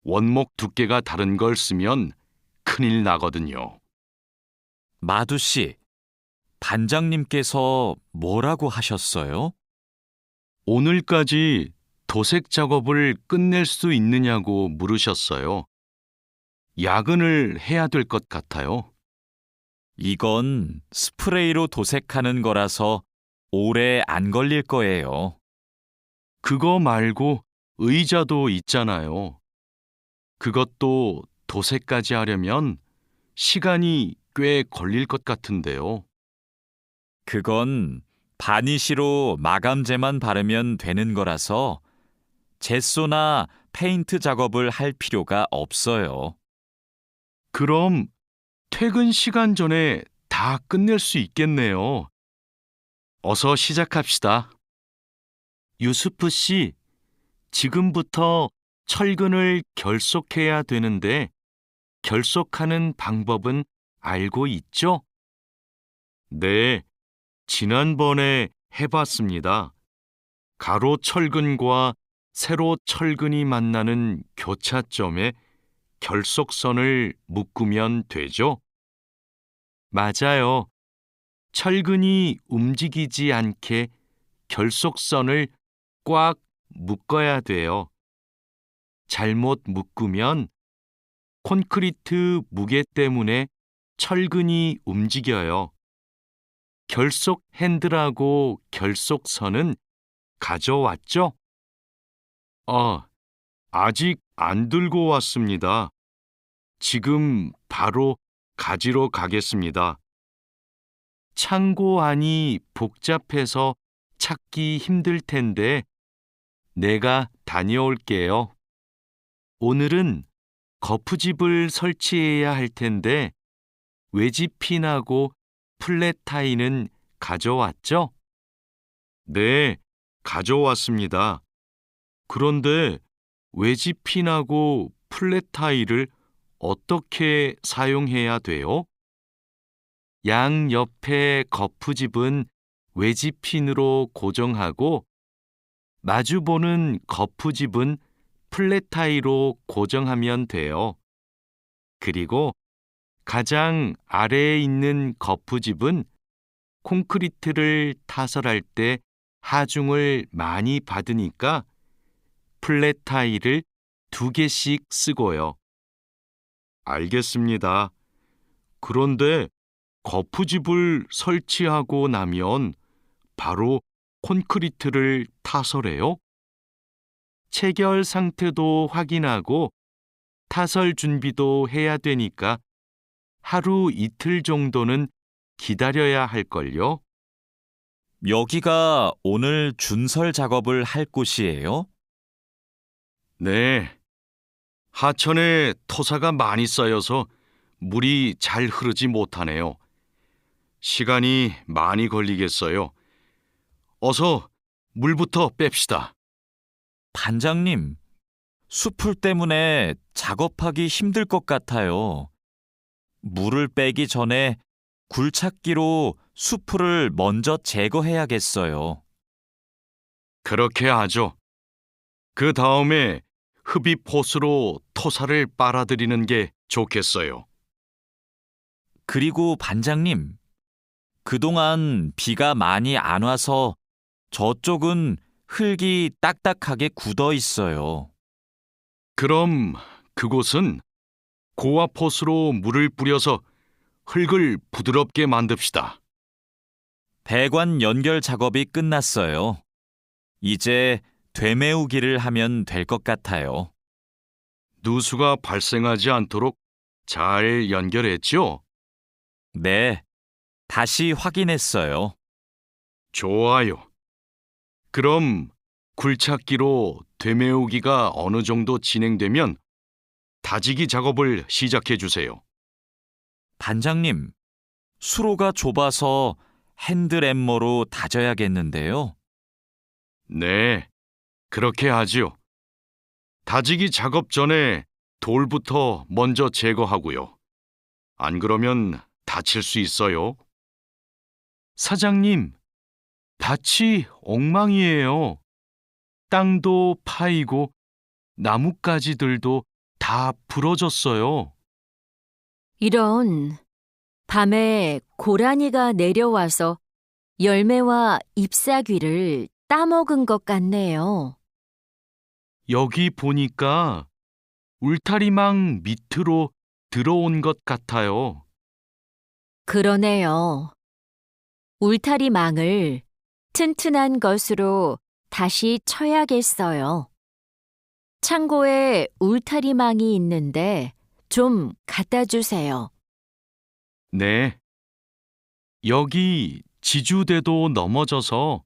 B: 원목 두께가 다른 걸 쓰면 큰일 나거든요.
A: 마두 씨, 반장님께서 뭐라고 하셨어요?
B: 오늘까지 도색 작업을 끝낼 수 있느냐고 물으셨어요. 야근을 해야 될 것 같아요.
A: 이건 스프레이로 도색하는 거라서 오래 안 걸릴 거예요.
B: 그거 말고 의자도 있잖아요. 그것도 도색까지 하려면 시간이 꽤 걸릴 것 같은데요.
A: 그건 바니쉬로 마감제만 바르면 되는 거라서 젯소나 페인트 작업을 할 필요가 없어요.
B: 그럼 퇴근 시간 전에 다 끝낼 수 있겠네요. 어서 시작합시다. 유수프 씨, 지금부터 철근을 결속해야 되는데 결속하는 방법은 알고 있죠? 네, 지난번에 해봤습니다. 가로 철근과 세로 철근이 만나는 교차점에 결속선을 묶으면 되죠? 맞아요. 철근이 움직이지 않게 결속선을 꽉 묶어야 돼요. 잘못 묶으면 콘크리트 무게 때문에 철근이 움직여요. 결속 핸들하고 결속선은 가져왔죠? 아직 안 들고 왔습니다. 지금 바로 가지러 가겠습니다. 창고 안이 복잡해서 찾기 힘들 텐데 내가 다녀올게요. 오늘은 거푸집을 설치해야 할 텐데 외지핀하고 플랫타이는 가져왔죠? 네, 가져왔습니다. 그런데 외지핀하고 플랫타이를 어떻게 사용해야 돼요? 양 옆에 거푸집은 외지핀으로 고정하고 마주보는 거푸집은 플랫타이로 고정하면 돼요. 그리고 가장 아래에 있는 거푸집은 콘크리트를 타설할 때 하중을 많이 받으니까 플랫타이를 2개씩 쓰고요. 알겠습니다. 그런데 거푸집을 설치하고 나면 바로 콘크리트를 타설해요? 체결 상태도 확인하고 타설 준비도 해야 되니까 하루 이틀 정도는 기다려야 할걸요?
A: 여기가 오늘 준설 작업을 할 곳이에요?
B: 네. 하천에 토사가 많이 쌓여서 물이 잘 흐르지 못하네요. 시간이 많이 걸리겠어요. 어서 물부터 뺍시다.
A: 반장님, 숲풀 때문에 작업하기 힘들 것 같아요. 물을 빼기 전에 굴착기로 숲풀을 먼저 제거해야겠어요.
B: 그렇게 하죠. 그 다음에 흡입 호스로 토사를 빨아들이는 게 좋겠어요.
A: 그리고 반장님, 그동안 비가 많이 안 와서 저쪽은 흙이 딱딱하게 굳어 있어요.
B: 그럼 그곳은 고압 호스로 물을 뿌려서 흙을 부드럽게 만듭시다.
A: 배관 연결 작업이 끝났어요. 이제 되메우기를 하면 될 것 같아요.
B: 누수가 발생하지 않도록 잘 연결했죠?
A: 네, 다시 확인했어요.
B: 좋아요. 그럼 굴착기로 되메우기가 어느 정도 진행되면 다지기 작업을 시작해 주세요.
A: 반장님, 수로가 좁아서 핸들엠머로 다져야겠는데요.
B: 네, 그렇게 하지요. 다지기 작업 전에 돌부터 먼저 제거하고요. 안 그러면 다칠 수 있어요. 사장님, 밭이 엉망이에요. 땅도 파이고 나뭇가지들도 다 부러졌어요.
C: 이런, 밤에 고라니가 내려와서 열매와 잎사귀를 따먹은 것 같네요.
B: 여기 보니까 울타리망 밑으로 들어온 것 같아요.
C: 그러네요. 울타리망을 튼튼한 것으로 다시 쳐야겠어요. 창고에 울타리망이 있는데 좀 갖다 주세요.
B: 네. 여기 지주대도 넘어져서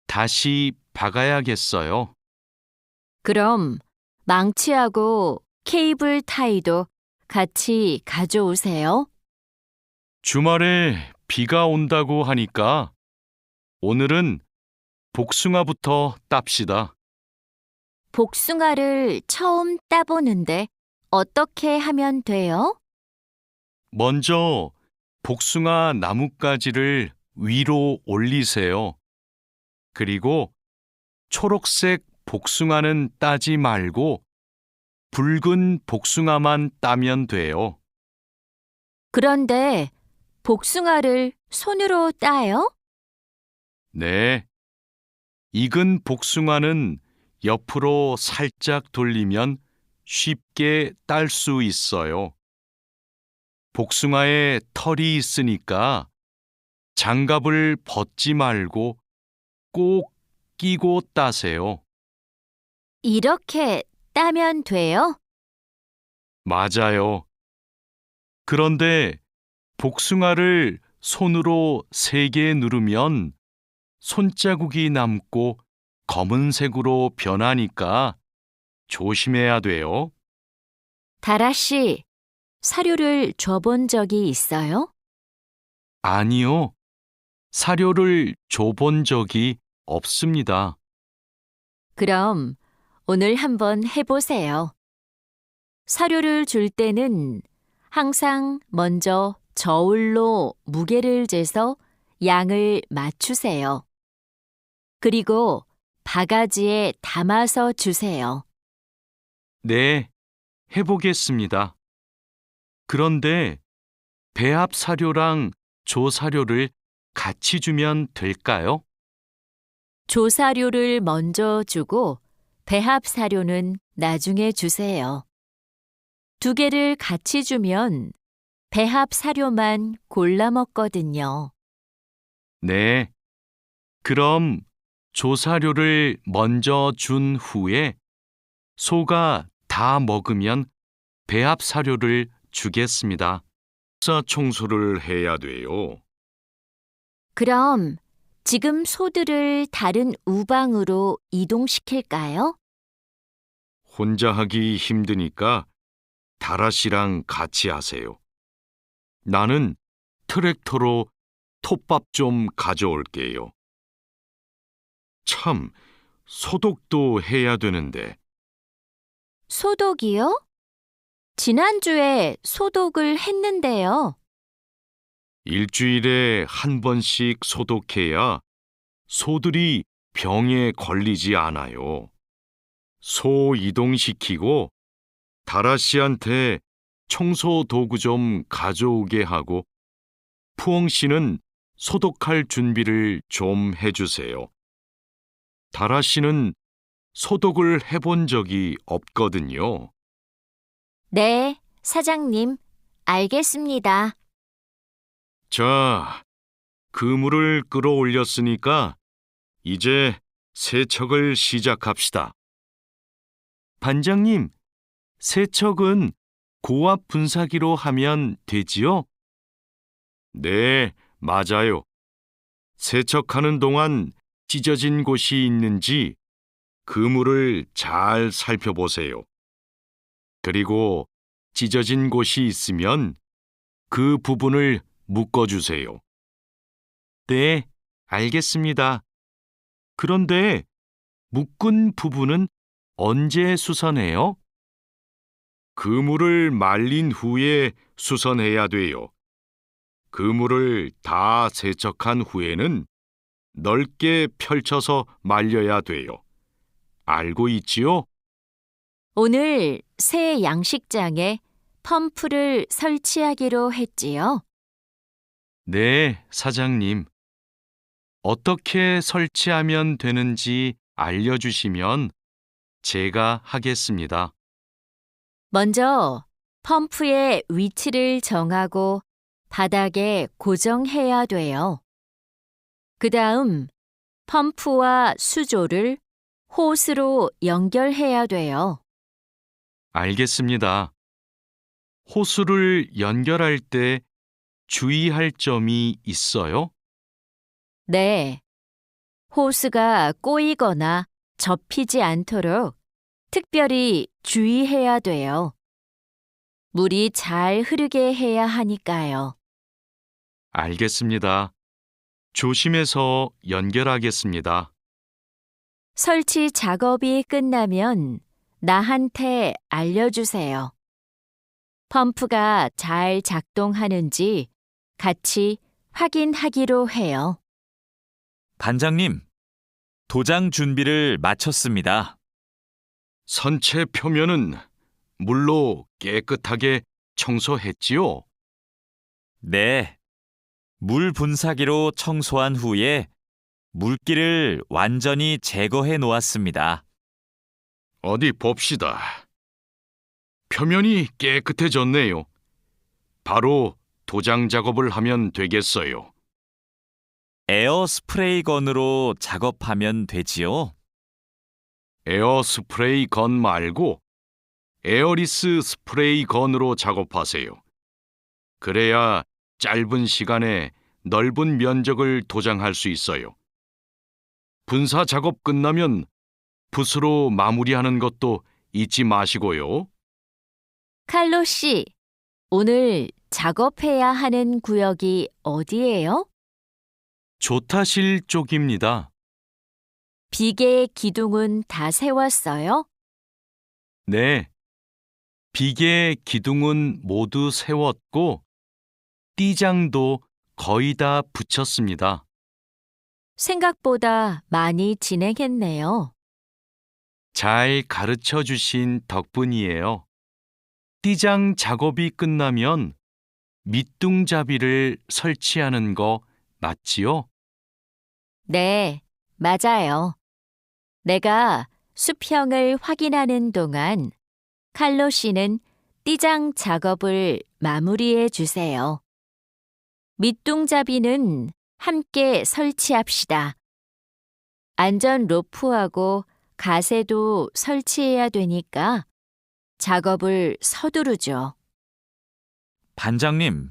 B: 다시 박아야겠어요.
C: 그럼 망치하고 케이블 타이도 같이 가져오세요.
B: 주말에 비가 온다고 하니까 오늘은 복숭아부터 땁시다.
C: 복숭아를 처음 따보는데 어떻게 하면 돼요?
B: 먼저 복숭아 나뭇가지를 위로 올리세요. 그리고 초록색 복숭아는 따지 말고 붉은 복숭아만 따면 돼요.
C: 그런데 복숭아를 손으로 따요?
B: 네. 익은 복숭아는 옆으로 살짝 돌리면 쉽게 딸 수 있어요. 복숭아에 털이 있으니까 장갑을 벗지 말고 꼭 끼고 따세요.
C: 이렇게 따면 돼요?
B: 맞아요. 그런데 복숭아를 손으로 세게 누르면 손자국이 남고 검은색으로 변하니까 조심해야 돼요.
C: 다라 씨, 사료를 줘본 적이 있어요?
B: 아니요. 사료를 줘본 적이 없습니다.
C: 그럼 오늘 한번 해보세요. 사료를 줄 때는 항상 먼저 저울로 무게를 재서 양을 맞추세요. 그리고 바가지에 담아서 주세요.
B: 네, 해보겠습니다. 그런데 배합 사료랑 조 사료를 같이 주면 될까요?
C: 조사료를 먼저 주고 배합 사료는 나중에 주세요. 두 개를 같이 주면 배합 사료만 골라 먹거든요.
B: 네. 그럼 조 사료를 먼저 준 후에 소가 다 먹으면 배합 사료를 주겠습니다. 사 청소를 해야 돼요.
C: 그럼 지금 소들을 다른 우방으로 이동시킬까요?
B: 혼자 하기 힘드니까 다라 씨랑 같이 하세요. 나는 트랙터로 톱밥 좀 가져올게요. 참, 소독도 해야 되는데
C: 소독이요? 지난주에 소독을 했는데요.
B: 일주일에 한 번씩 소독해야 소들이 병에 걸리지 않아요. 소 이동시키고 다라 씨한테 청소 도구 좀 가져오게 하고 푸엉 씨는 소독할 준비를 좀 해주세요. 다라 씨는 소독을 해본 적이 없거든요.
C: 네, 사장님, 알겠습니다.
B: 자, 그물을 끌어올렸으니까 이제 세척을 시작합시다. 반장님, 세척은 고압 분사기로 하면 되지요? 네, 맞아요. 세척하는 동안 찢어진 곳이 있는지 그물을 잘 살펴보세요. 그리고 찢어진 곳이 있으면 그 부분을 묶어주세요. 네, 알겠습니다. 그런데 묶은 부분은 언제 수선해요? 그물을 말린 후에 수선해야 돼요. 그물을 다 세척한 후에는 넓게 펼쳐서 말려야 돼요. 알고 있지요?
C: 오늘 새 양식장에 펌프를 설치하기로 했지요.
B: 네, 사장님. 어떻게 설치하면 되는지 알려주시면 제가 하겠습니다.
C: 먼저 펌프의 위치를 정하고 바닥에 고정해야 돼요. 그 다음 펌프와 수조를 호스로 연결해야 돼요.
B: 알겠습니다. 호수를 연결할 때 주의할 점이 있어요?
C: 네. 호스가 꼬이거나 접히지 않도록 특별히 주의해야 돼요. 물이 잘 흐르게 해야 하니까요.
B: 알겠습니다. 조심해서 연결하겠습니다.
C: 설치 작업이 끝나면 나한테 알려주세요. 펌프가 잘 작동하는지 같이 확인하기로 해요.
A: 반장님, 도장 준비를 마쳤습니다.
B: 선체 표면은 물로 깨끗하게 청소했지요?
A: 네. 물 분사기로 청소한 후에 물기를 완전히 제거해 놓았습니다.
B: 어디 봅시다. 표면이 깨끗해졌네요. 바로 도장 작업을 하면 되겠어요.
A: 에어 스프레이 건으로 작업하면 되지요?
B: 에어 스프레이 건 말고 에어리스 스프레이 건으로 작업하세요. 그래야 짧은 시간에 넓은 면적을 도장할 수 있어요. 분사 작업 끝나면 붓으로 마무리하는 것도 잊지 마시고요.
C: 칼로 씨, 오늘 작업해야 하는 구역이 어디예요?
B: 조타실 쪽입니다.
C: 비계의 기둥은 다 세웠어요?
B: 네. 비계 기둥은 모두 세웠고, 띠장도 거의 다 붙였습니다.
C: 생각보다 많이 진행했네요.
B: 잘 가르쳐 주신 덕분이에요. 띠장 작업이 끝나면 밑둥잡이를 설치하는 거 맞지요?
C: 네, 맞아요. 내가 수평을 확인하는 동안 칼로 씨는 띠장 작업을 마무리해 주세요. 밑둥잡이는 함께 설치합시다. 안전 로프하고 가세도 설치해야 되니까 작업을 서두르죠.
A: 반장님,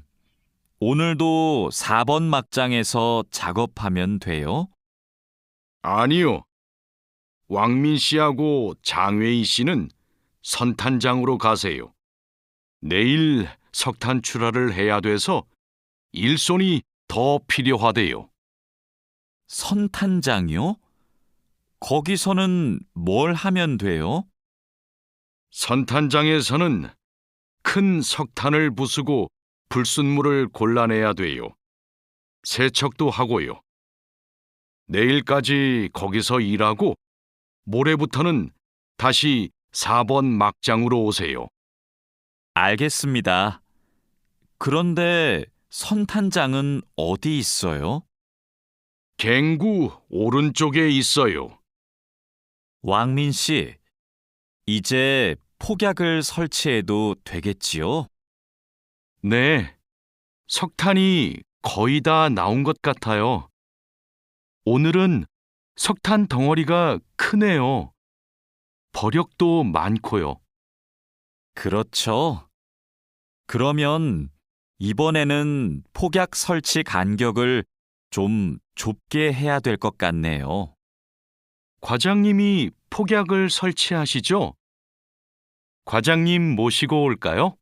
A: 오늘도 4번 막장에서 작업하면 돼요?
B: 아니요. 왕민 씨하고 장회희 씨는 선탄장으로 가세요. 내일 석탄 출하를 해야 돼서 일손이 더 필요하대요.
A: 선탄장이요? 거기서는 뭘 하면 돼요?
B: 선탄장에서는 큰 석탄을 부수고 불순물을 골라내야 돼요. 세척도 하고요. 내일까지 거기서 일하고 모레부터는 다시 4번 막장으로 오세요.
A: 알겠습니다. 그런데 선탄장은 어디 있어요?
B: 갱구 오른쪽에 있어요.
A: 왕민 씨, 이제 폭약을 설치해도 되겠지요?
B: 네, 석탄이 거의 다 나온 것 같아요. 오늘은 석탄 덩어리가 크네요. 버력도 많고요.
A: 그렇죠. 그러면 이번에는 폭약 설치 간격을 좀 좁게 해야 될 것 같네요.
B: 과장님이 폭약을 설치하시죠? 과장님 모시고 올까요?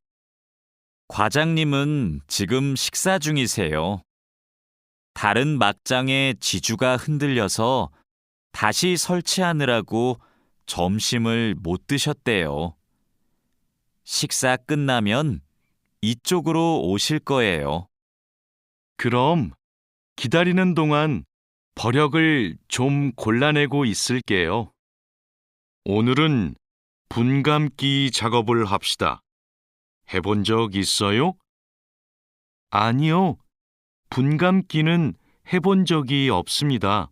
A: 과장님은 지금 식사 중이세요. 다른 막장의 지주가 흔들려서 다시 설치하느라고 점심을 못 드셨대요. 식사 끝나면 이쪽으로 오실 거예요.
B: 그럼 기다리는 동안 버력을 좀 골라내고 있을게요. 오늘은 분감기 작업을 합시다. 해본 적 있어요? 아니요. 분감기는 해본 적이 없습니다.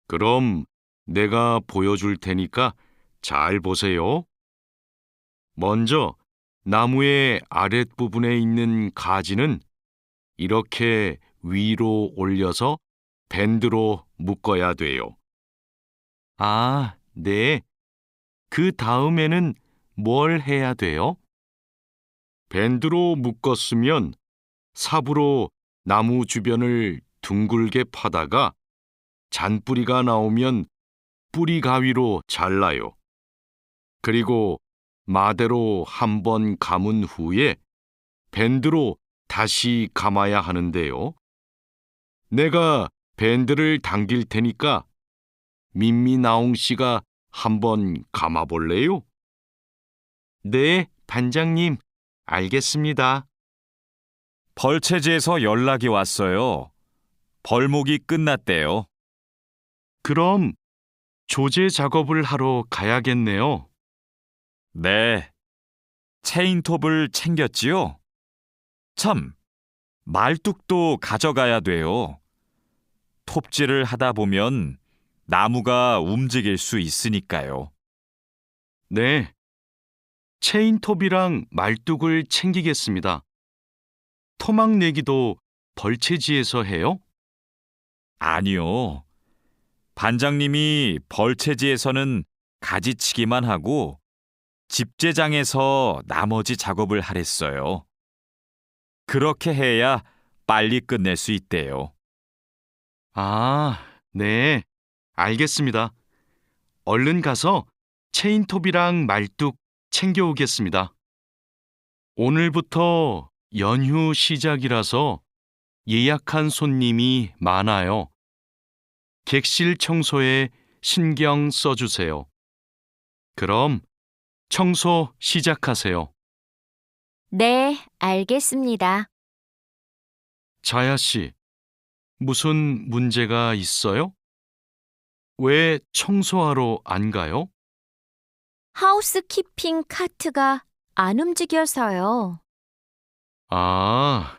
B: 그럼 내가 보여줄 테니까 잘 보세요. 먼저 나무의 아랫부분에 있는 가지는 이렇게 위로 올려서 밴드로 묶어야 돼요. 아, 네. 그 다음에는 뭘 해야 돼요? 밴드로 묶었으면 삽으로 나무 주변을 둥글게 파다가 잔뿌리가 나오면 뿌리 가위로 잘라요. 그리고 마대로 한 번 감은 후에 밴드로 다시 감아야 하는데요. 내가 밴드를 당길 테니까 민미나옹 씨가 한번 감아볼래요? 네, 반장님, 알겠습니다.
A: 벌채지에서 연락이 왔어요. 벌목이 끝났대요.
B: 그럼 조제 작업을 하러 가야겠네요.
A: 네. 체인톱을 챙겼지요? 참, 말뚝도 가져가야 돼요. 톱질을 하다 보면 나무가 움직일 수 있으니까요.
B: 네, 체인톱이랑 말뚝을 챙기겠습니다. 토막 내기도 벌채지에서 해요?
A: 아니요. 반장님이 벌채지에서는 가지치기만 하고 집재장에서 나머지 작업을 하랬어요. 그렇게 해야 빨리 끝낼 수 있대요.
B: 아, 네, 알겠습니다. 얼른 가서 체인톱이랑 말뚝 챙겨오겠습니다. 오늘부터 연휴 시작이라서 예약한 손님이 많아요. 객실 청소에 신경 써주세요. 그럼 청소 시작하세요.
C: 네, 알겠습니다.
B: 자야 씨, 무슨 문제가 있어요? 왜 청소하러 안 가요?
C: 하우스키핑 카트가 안 움직여서요.
B: 아,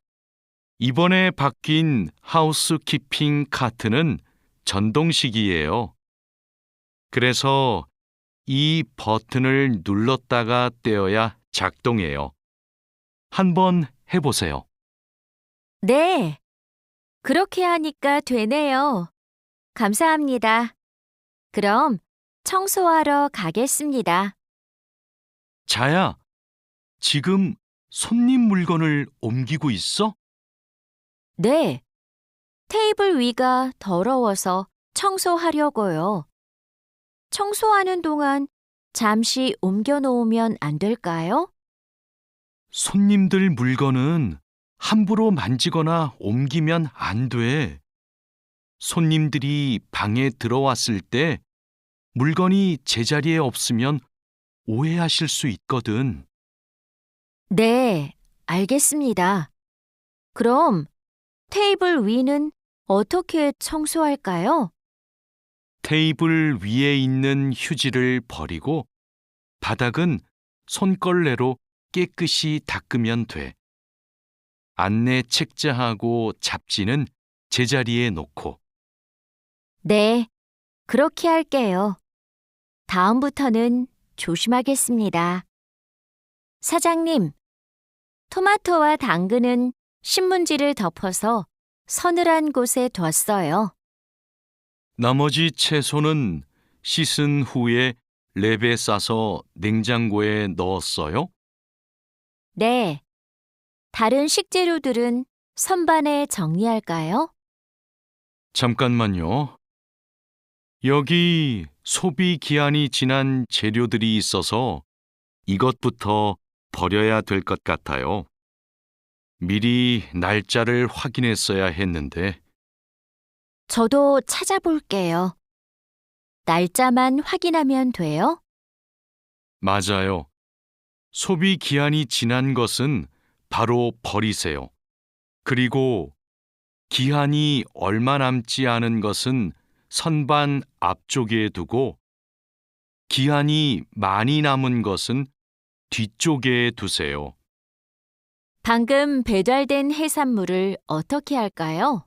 B: 이번에 바뀐 하우스키핑 카트는 전동식이에요. 그래서 이 버튼을 눌렀다가 떼어야 작동해요. 한번 해보세요.
C: 네, 그렇게 하니까 되네요. 감사합니다. 그럼 청소하러 가겠습니다.
B: 자야, 지금 손님 물건을 옮기고 있어?
C: 네, 테이블 위가 더러워서 청소하려고요. 청소하는 동안 잠시 옮겨 놓으면 안 될까요?
B: 손님들 물건은 함부로 만지거나 옮기면 안 돼. 손님들이 방에 들어왔을 때 물건이 제자리에 없으면 오해하실 수 있거든.
C: 네, 알겠습니다. 그럼 테이블 위는 어떻게 청소할까요?
B: 테이블 위에 있는 휴지를 버리고 바닥은 손걸레로 깨끗이 닦으면 돼. 안내 책자하고 잡지는 제자리에 놓고.
C: 네, 그렇게 할게요. 다음부터는 조심하겠습니다. 사장님, 토마토와 당근은 신문지를 덮어서 서늘한 곳에 뒀어요.
B: 나머지 채소는 씻은 후에 랩에 싸서 냉장고에 넣었어요?
C: 네, 다른 식재료들은 선반에 정리할까요?
B: 잠깐만요. 여기 소비 기한이 지난 재료들이 있어서 이것부터 버려야 될 것 같아요. 미리 날짜를 확인했어야 했는데.
C: 저도 찾아볼게요. 날짜만 확인하면 돼요?
B: 맞아요. 소비 기한이 지난 것은 바로 버리세요. 그리고 기한이 얼마 남지 않은 것은 선반 앞쪽에 두고 기한이 많이 남은 것은 뒤쪽에 두세요.
C: 방금 배달된 해산물을 어떻게 할까요?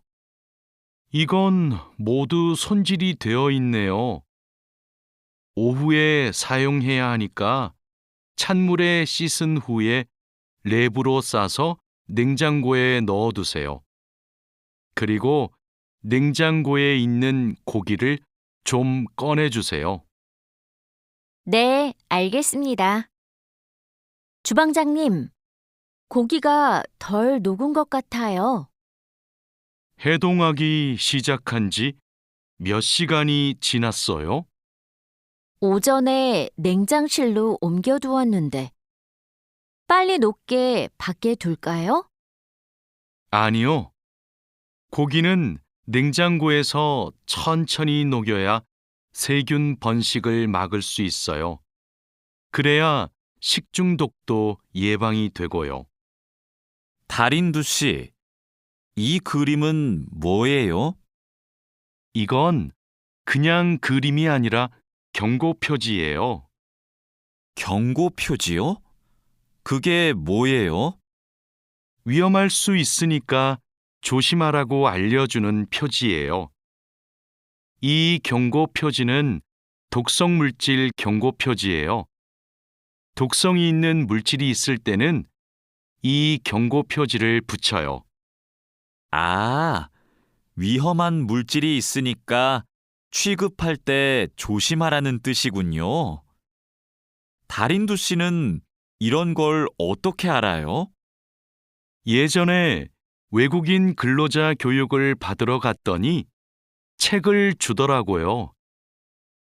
B: 이건 모두 손질이 되어 있네요. 오후에 사용해야 하니까 찬물에 씻은 후에 랩으로 싸서 냉장고에 넣어두세요. 그리고 냉장고에 있는 고기를 좀 꺼내주세요.
C: 네, 알겠습니다. 주방장님, 고기가 덜 녹은 것 같아요.
B: 해동하기 시작한 지 몇 시간이 지났어요?
C: 오전에 냉장실로 옮겨두었는데, 빨리 녹게 밖에 둘까요?
B: 아니요. 고기는 냉장고에서 천천히 녹여야 세균 번식을 막을 수 있어요. 그래야 식중독도 예방이 되고요.
A: 달인두 씨, 이 그림은 뭐예요?
B: 이건 그냥 그림이 아니라 경고 표지예요.
A: 경고 표지요? 그게 뭐예요?
B: 위험할 수 있으니까 조심하라고 알려주는 표지예요. 이 경고 표지는 독성 물질 경고 표지예요. 독성이 있는 물질이 있을 때는 이 경고 표지를 붙여요.
A: 아, 위험한 물질이 있으니까 취급할 때 조심하라는 뜻이군요. 달인두 씨는 이런 걸 어떻게 알아요?
B: 예전에 외국인 근로자 교육을 받으러 갔더니 책을 주더라고요.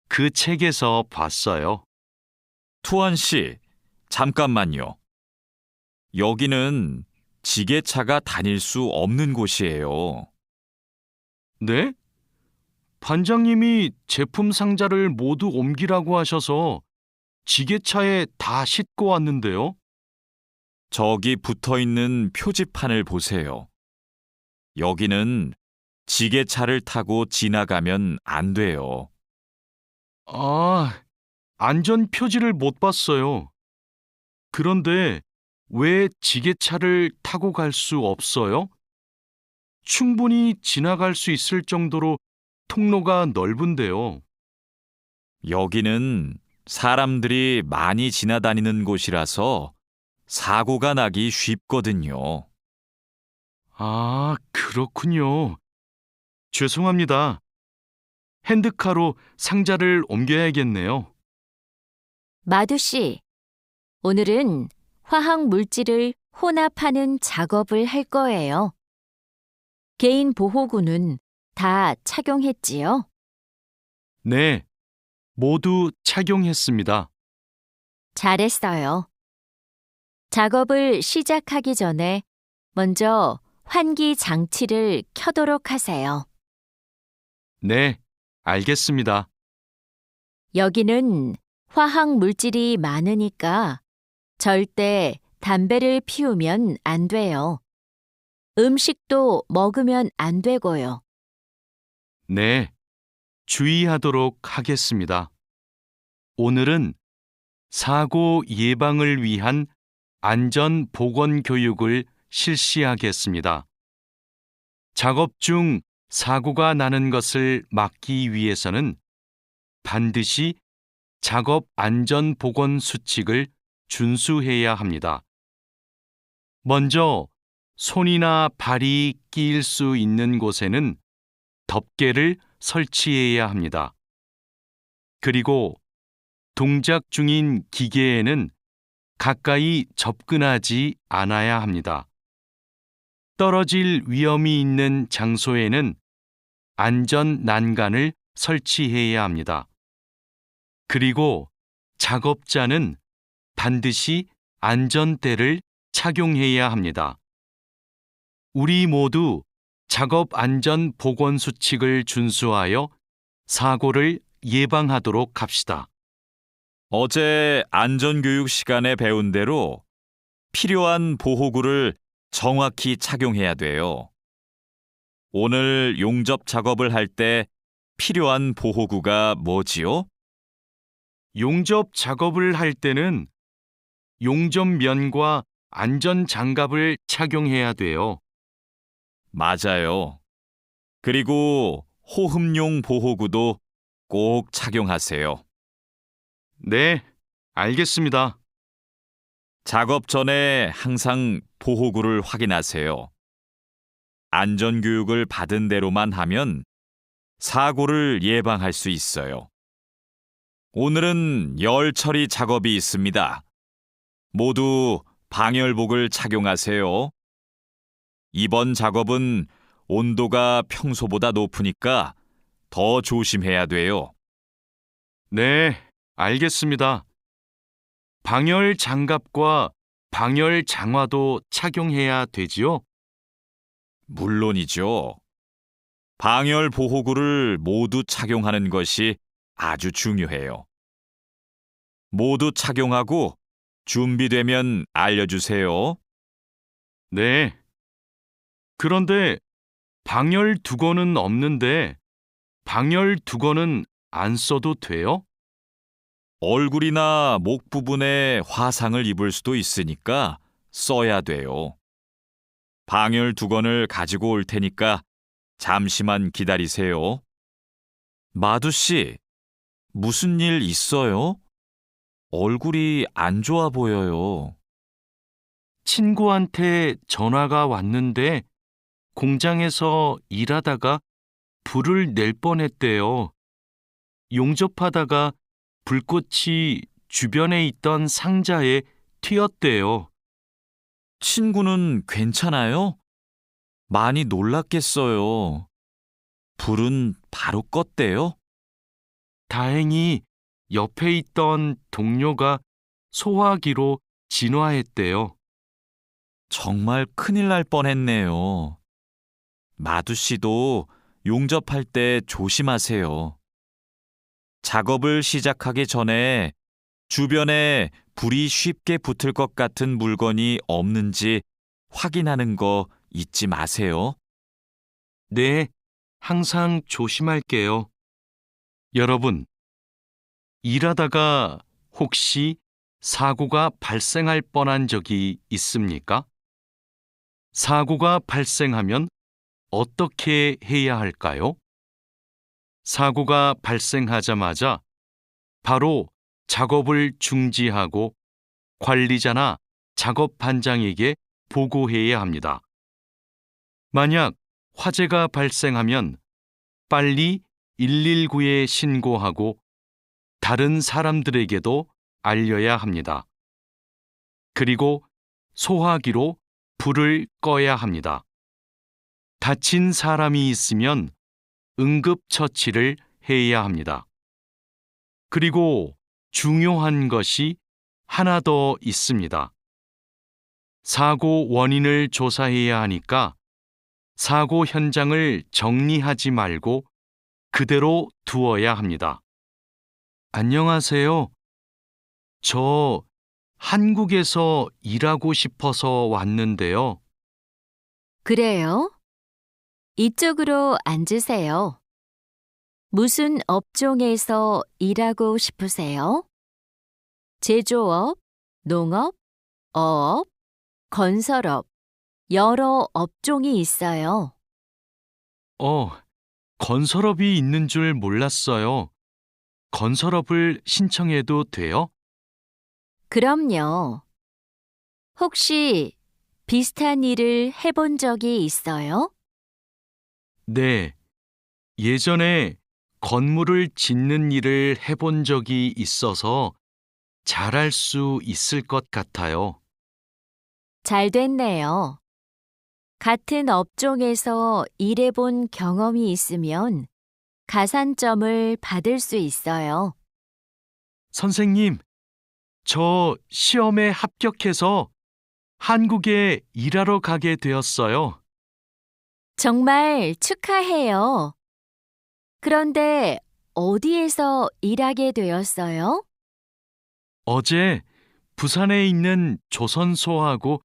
B: 그 책에서 봤어요.
A: 투원 씨, 잠깐만요. 여기는 지게차가 다닐 수 없는 곳이에요.
B: 네? 반장님이 제품 상자를 모두 옮기라고 하셔서 지게차에 다 싣고 왔는데요.
A: 저기 붙어 있는 표지판을 보세요. 여기는 지게차를 타고 지나가면 안 돼요.
B: 아, 안전 표지를 못 봤어요. 그런데 왜 지게차를 타고 갈 수 없어요? 충분히 지나갈 수 있을 정도로 통로가 넓은데요.
A: 여기는 사람들이 많이 지나다니는 곳이라서 사고가 나기 쉽거든요.
B: 아, 그렇군요. 죄송합니다. 핸드카로 상자를 옮겨야겠네요.
C: 마두 씨, 오늘은 화학 물질을 혼합하는 작업을 할 거예요. 개인 보호구는 다 착용했지요?
B: 네, 모두 착용했습니다.
C: 잘했어요. 작업을 시작하기 전에 먼저 환기 장치를 켜도록 하세요.
B: 네, 알겠습니다.
C: 여기는 화학 물질이 많으니까 절대 담배를 피우면 안 돼요. 음식도 먹으면 안 되고요.
B: 네, 주의하도록 하겠습니다. 오늘은 사고 예방을 위한 안전 보건 교육을 실시하겠습니다. 작업 중 사고가 나는 것을 막기 위해서는 반드시 작업 안전 보건 수칙을 준수해야 합니다. 먼저 손이나 발이 끼일 수 있는 곳에는 덮개를 설치해야 합니다. 그리고 동작 중인 기계에는 가까이 접근하지 않아야 합니다. 떨어질 위험이 있는 장소에는 안전 난간을 설치해야 합니다. 그리고 작업자는 반드시 안전대를 착용해야 합니다. 우리 모두 작업 안전 보건 수칙을 준수하여 사고를 예방하도록 합시다.
A: 어제 안전교육 시간에 배운 대로 필요한 보호구를 정확히 착용해야 돼요. 오늘 용접 작업을 할 때 필요한 보호구가 뭐지요?
B: 용접 작업을 할 때는 용접면과 안전 장갑을 착용해야 돼요.
A: 맞아요. 그리고 호흡용 보호구도 꼭 착용하세요.
B: 네, 알겠습니다.
A: 작업 전에 항상 보호구를 확인하세요. 안전교육을 받은 대로만 하면 사고를 예방할 수 있어요. 오늘은 열 처리 작업이 있습니다. 모두 방열복을 착용하세요. 이번 작업은 온도가 평소보다 높으니까 더 조심해야 돼요.
B: 네, 알겠습니다. 방열 장갑과 방열 장화도 착용해야 되지요?
A: 물론이죠. 방열 보호구를 모두 착용하는 것이 아주 중요해요. 모두 착용하고 준비되면 알려주세요.
B: 네. 그런데 방열 두건은 없는데 방열 두건은 안 써도 돼요?
A: 얼굴이나 목 부분에 화상을 입을 수도 있으니까 써야 돼요. 방열 두건을 가지고 올 테니까 잠시만 기다리세요. 마두 씨, 무슨 일 있어요? 얼굴이 안 좋아 보여요.
B: 친구한테 전화가 왔는데 공장에서 일하다가 불을 낼 뻔했대요. 용접하다가 불꽃이 주변에 있던 상자에 튀었대요.
A: 친구는 괜찮아요? 많이 놀랐겠어요. 불은 바로 껐대요?
B: 다행히 옆에 있던 동료가 소화기로 진화했대요.
A: 정말 큰일 날 뻔했네요. 마두 씨도 용접할 때 조심하세요. 작업을 시작하기 전에 주변에 불이 쉽게 붙을 것 같은 물건이 없는지 확인하는 거 잊지 마세요.
B: 네, 항상 조심할게요. 여러분, 일하다가 혹시 사고가 발생할 뻔한 적이 있습니까? 사고가 발생하면 어떻게 해야 할까요? 사고가 발생하자마자 바로 작업을 중지하고 관리자나 작업 반장에게 보고해야 합니다. 만약 화재가 발생하면 빨리 119에 신고하고 다른 사람들에게도 알려야 합니다. 그리고 소화기로 불을 꺼야 합니다. 다친 사람이 있으면 응급처치를 해야 합니다. 그리고 중요한 것이 하나 더 있습니다. 사고 원인을 조사해야 하니까 사고 현장을 정리하지 말고 그대로 두어야 합니다. 안녕하세요. 저 한국에서 일하고 싶어서 왔는데요.
C: 그래요? 이쪽으로 앉으세요. 무슨 업종에서 일하고 싶으세요? 제조업, 농업, 어업, 건설업, 여러 업종이 있어요.
B: 건설업이 있는 줄 몰랐어요. 건설업을 신청해도 돼요?
C: 그럼요. 혹시 비슷한 일을 해본 적이 있어요?
B: 네. 예전에 건물을 짓는 일을 해본 적이 있어서 잘할 수 있을 것 같아요.
C: 잘 됐네요. 같은 업종에서 일해본 경험이 있으면 가산점을 받을 수 있어요.
B: 선생님, 저 시험에 합격해서 한국에 일하러 가게 되었어요.
C: 정말 축하해요. 그런데 어디에서 일하게 되었어요?
B: 어제 부산에 있는 조선소하고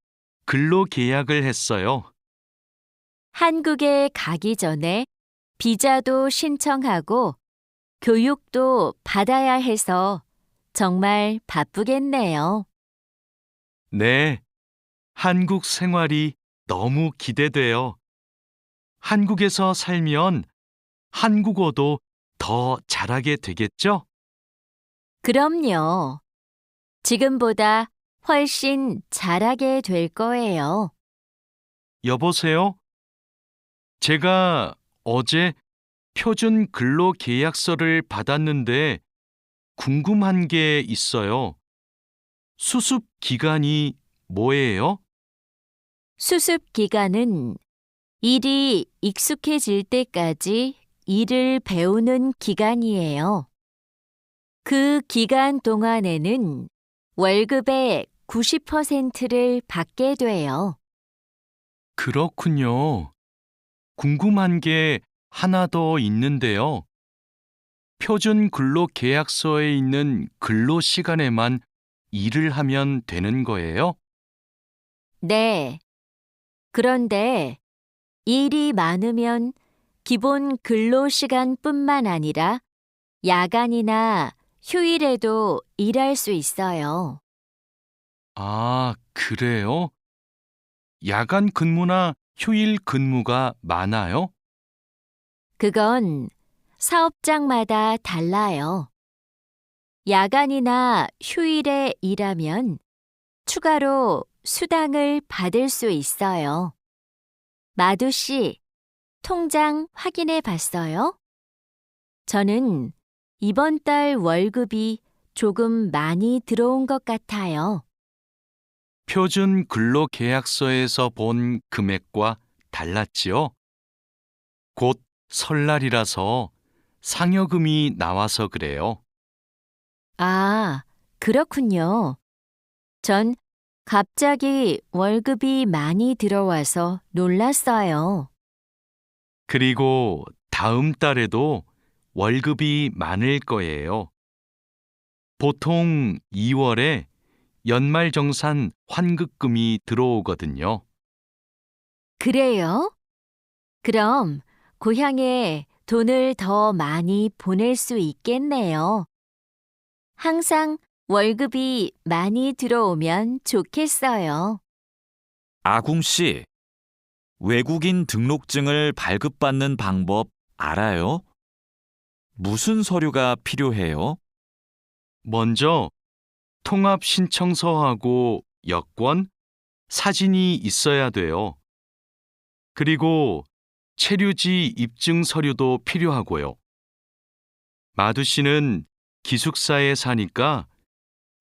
B: 근로 계약을 했어요.
C: 한국에 가기 전에 비자도 신청하고 교육도 받아야 해서 정말 바쁘겠네요.
B: 네, 한국 생활이 너무 기대돼요. 한국에서 살면 한국어도 더 잘하게 되겠죠?
C: 그럼요. 지금보다 훨씬 잘하게 될 거예요.
B: 여보세요? 제가 어제 표준 근로 계약서를 받았는데 궁금한 게 있어요. 수습 기간이 뭐예요?
C: 수습 기간은 일이 익숙해질 때까지 일을 배우는 기간이에요. 그 기간 동안에는 월급의 90%를 받게 돼요.
B: 그렇군요. 궁금한 게 하나 더 있는데요. 표준 근로 계약서에 있는 근로 시간에만 일을 하면 되는 거예요?
C: 네. 그런데 일이 많으면 기본 근로시간뿐만 아니라 야간이나 휴일에도 일할 수 있어요.
B: 아, 그래요? 야간 근무나 휴일 근무가 많아요?
C: 그건 사업장마다 달라요. 야간이나 휴일에 일하면 추가로 수당을 받을 수 있어요. 마두 씨, 통장 확인해 봤어요? 저는 이번 달 월급이 조금 많이 들어온 것 같아요.
B: 표준 근로 계약서에서 본 금액과 달랐지요? 곧 설날이라서 상여금이 나와서 그래요.
C: 아, 그렇군요. 전 갑자기 월급이 많이 들어와서 놀랐어요.
B: 그리고 다음 달에도 월급이 많을 거예요. 보통 2월에 연말정산 환급금이 들어오거든요.
C: 그래요? 그럼 고향에 돈을 더 많이 보낼 수 있겠네요. 항상 월급이 많이 들어오면 좋겠어요.
A: 아궁 씨, 외국인 등록증을 발급받는 방법 알아요? 무슨 서류가 필요해요?
B: 먼저 통합신청서하고 여권, 사진이 있어야 돼요. 그리고 체류지 입증 서류도 필요하고요. 마두 씨는 기숙사에 사니까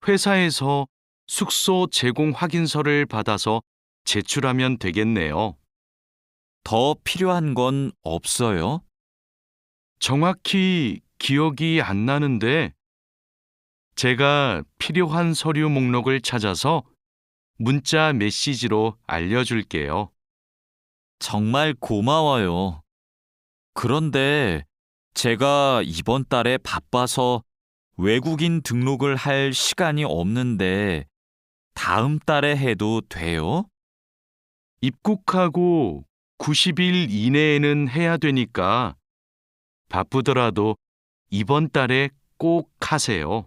B: 회사에서 숙소 제공 확인서를 받아서 제출하면 되겠네요.
A: 더 필요한 건 없어요?
B: 정확히 기억이 안 나는데 제가 필요한 서류 목록을 찾아서 문자 메시지로 알려줄게요.
A: 정말 고마워요. 그런데 제가 이번 달에 바빠서 외국인 등록을 할 시간이 없는데 다음 달에 해도 돼요?
B: 입국하고 90일 이내에는 해야 되니까 바쁘더라도 이번 달에 꼭 하세요.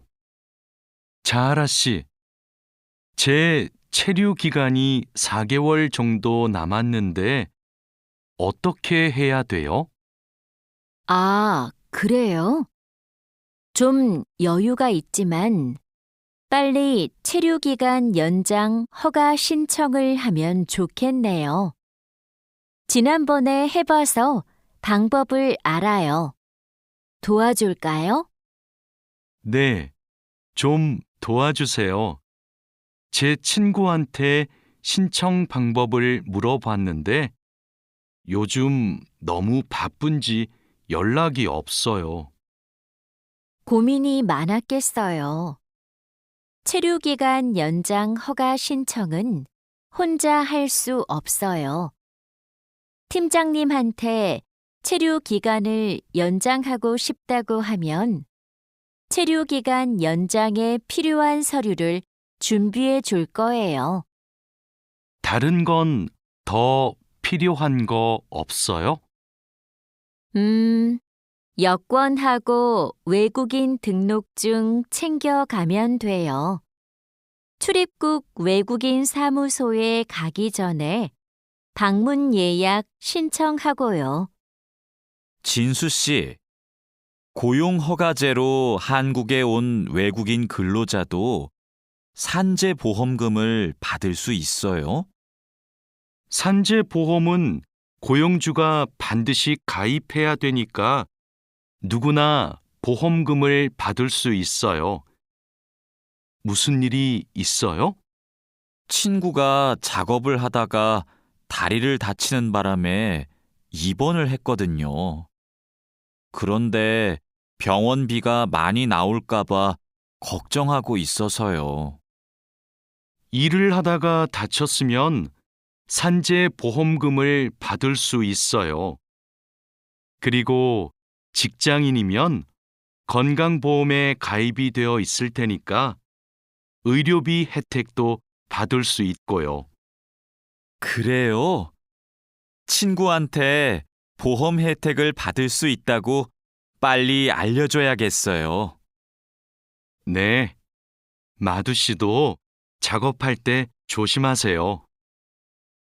B: 자하라 씨, 제 체류 기간이 4개월 정도 남았는데 어떻게 해야 돼요?
C: 아, 그래요? 좀 여유가 있지만 빨리 체류기간 연장 허가 신청을 하면 좋겠네요. 지난번에 해봐서 방법을 알아요. 도와줄까요?
B: 네, 좀 도와주세요. 제 친구한테 신청 방법을 물어봤는데 요즘 너무 바쁜지 연락이 없어요.
C: 고민이 많았겠어요. 체류기간 연장 허가 신청은 혼자 할 수 없어요. 팀장님한테 체류기간을 연장하고 싶다고 하면 체류기간 연장에 필요한 서류를 준비해 줄 거예요.
B: 다른 건 더 필요한 거 없어요?
C: 여권하고 외국인 등록증 챙겨가면 돼요. 출입국 외국인 사무소에 가기 전에 방문 예약 신청하고요.
A: 진수 씨, 고용 허가제로 한국에 온 외국인 근로자도 산재 보험금을 받을 수 있어요?
B: 산재 보험은 고용주가 반드시 가입해야 되니까 누구나 보험금을 받을 수 있어요. 무슨 일이 있어요?
A: 친구가 작업을 하다가 다리를 다치는 바람에 입원을 했거든요. 그런데 병원비가 많이 나올까봐 걱정하고 있어서요.
B: 일을 하다가 다쳤으면 산재 보험금을 받을 수 있어요. 그리고 직장인이면 건강보험에 가입이 되어 있을 테니까 의료비 혜택도 받을 수 있고요.
A: 그래요? 친구한테 보험 혜택을 받을 수 있다고 빨리 알려줘야겠어요.
B: 네, 마두 씨도 작업할 때 조심하세요.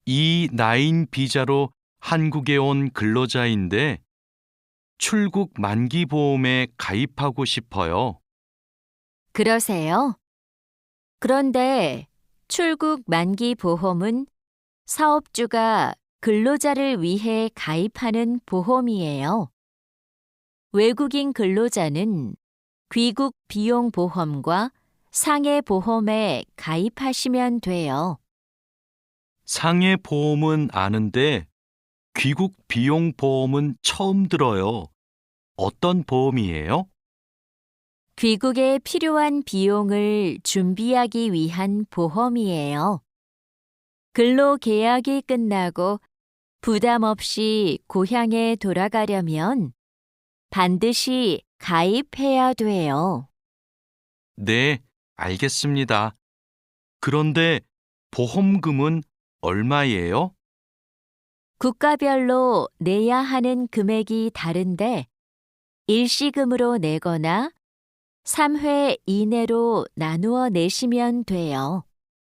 B: E9 비자로 한국에 온 근로자인데 출국 만기 보험에 가입하고 싶어요.
C: 그러세요? 그런데 출국 만기 보험은 사업주가 근로자를 위해 가입하는 보험이에요. 외국인 근로자는 귀국 비용 보험과 상해 보험에 가입하시면 돼요.
B: 상해 보험은 아는데 귀국 비용 보험은 처음 들어요. 어떤 보험이에요?
C: 귀국에 필요한 비용을 준비하기 위한 보험이에요. 근로계약이 끝나고 부담 없이 고향에 돌아가려면 반드시 가입해야 돼요.
B: 네, 알겠습니다. 그런데 보험금은 얼마예요?
C: 국가별로 내야 하는 금액이 다른데 일시금으로 내거나 3회 이내로 나누어 내시면 돼요.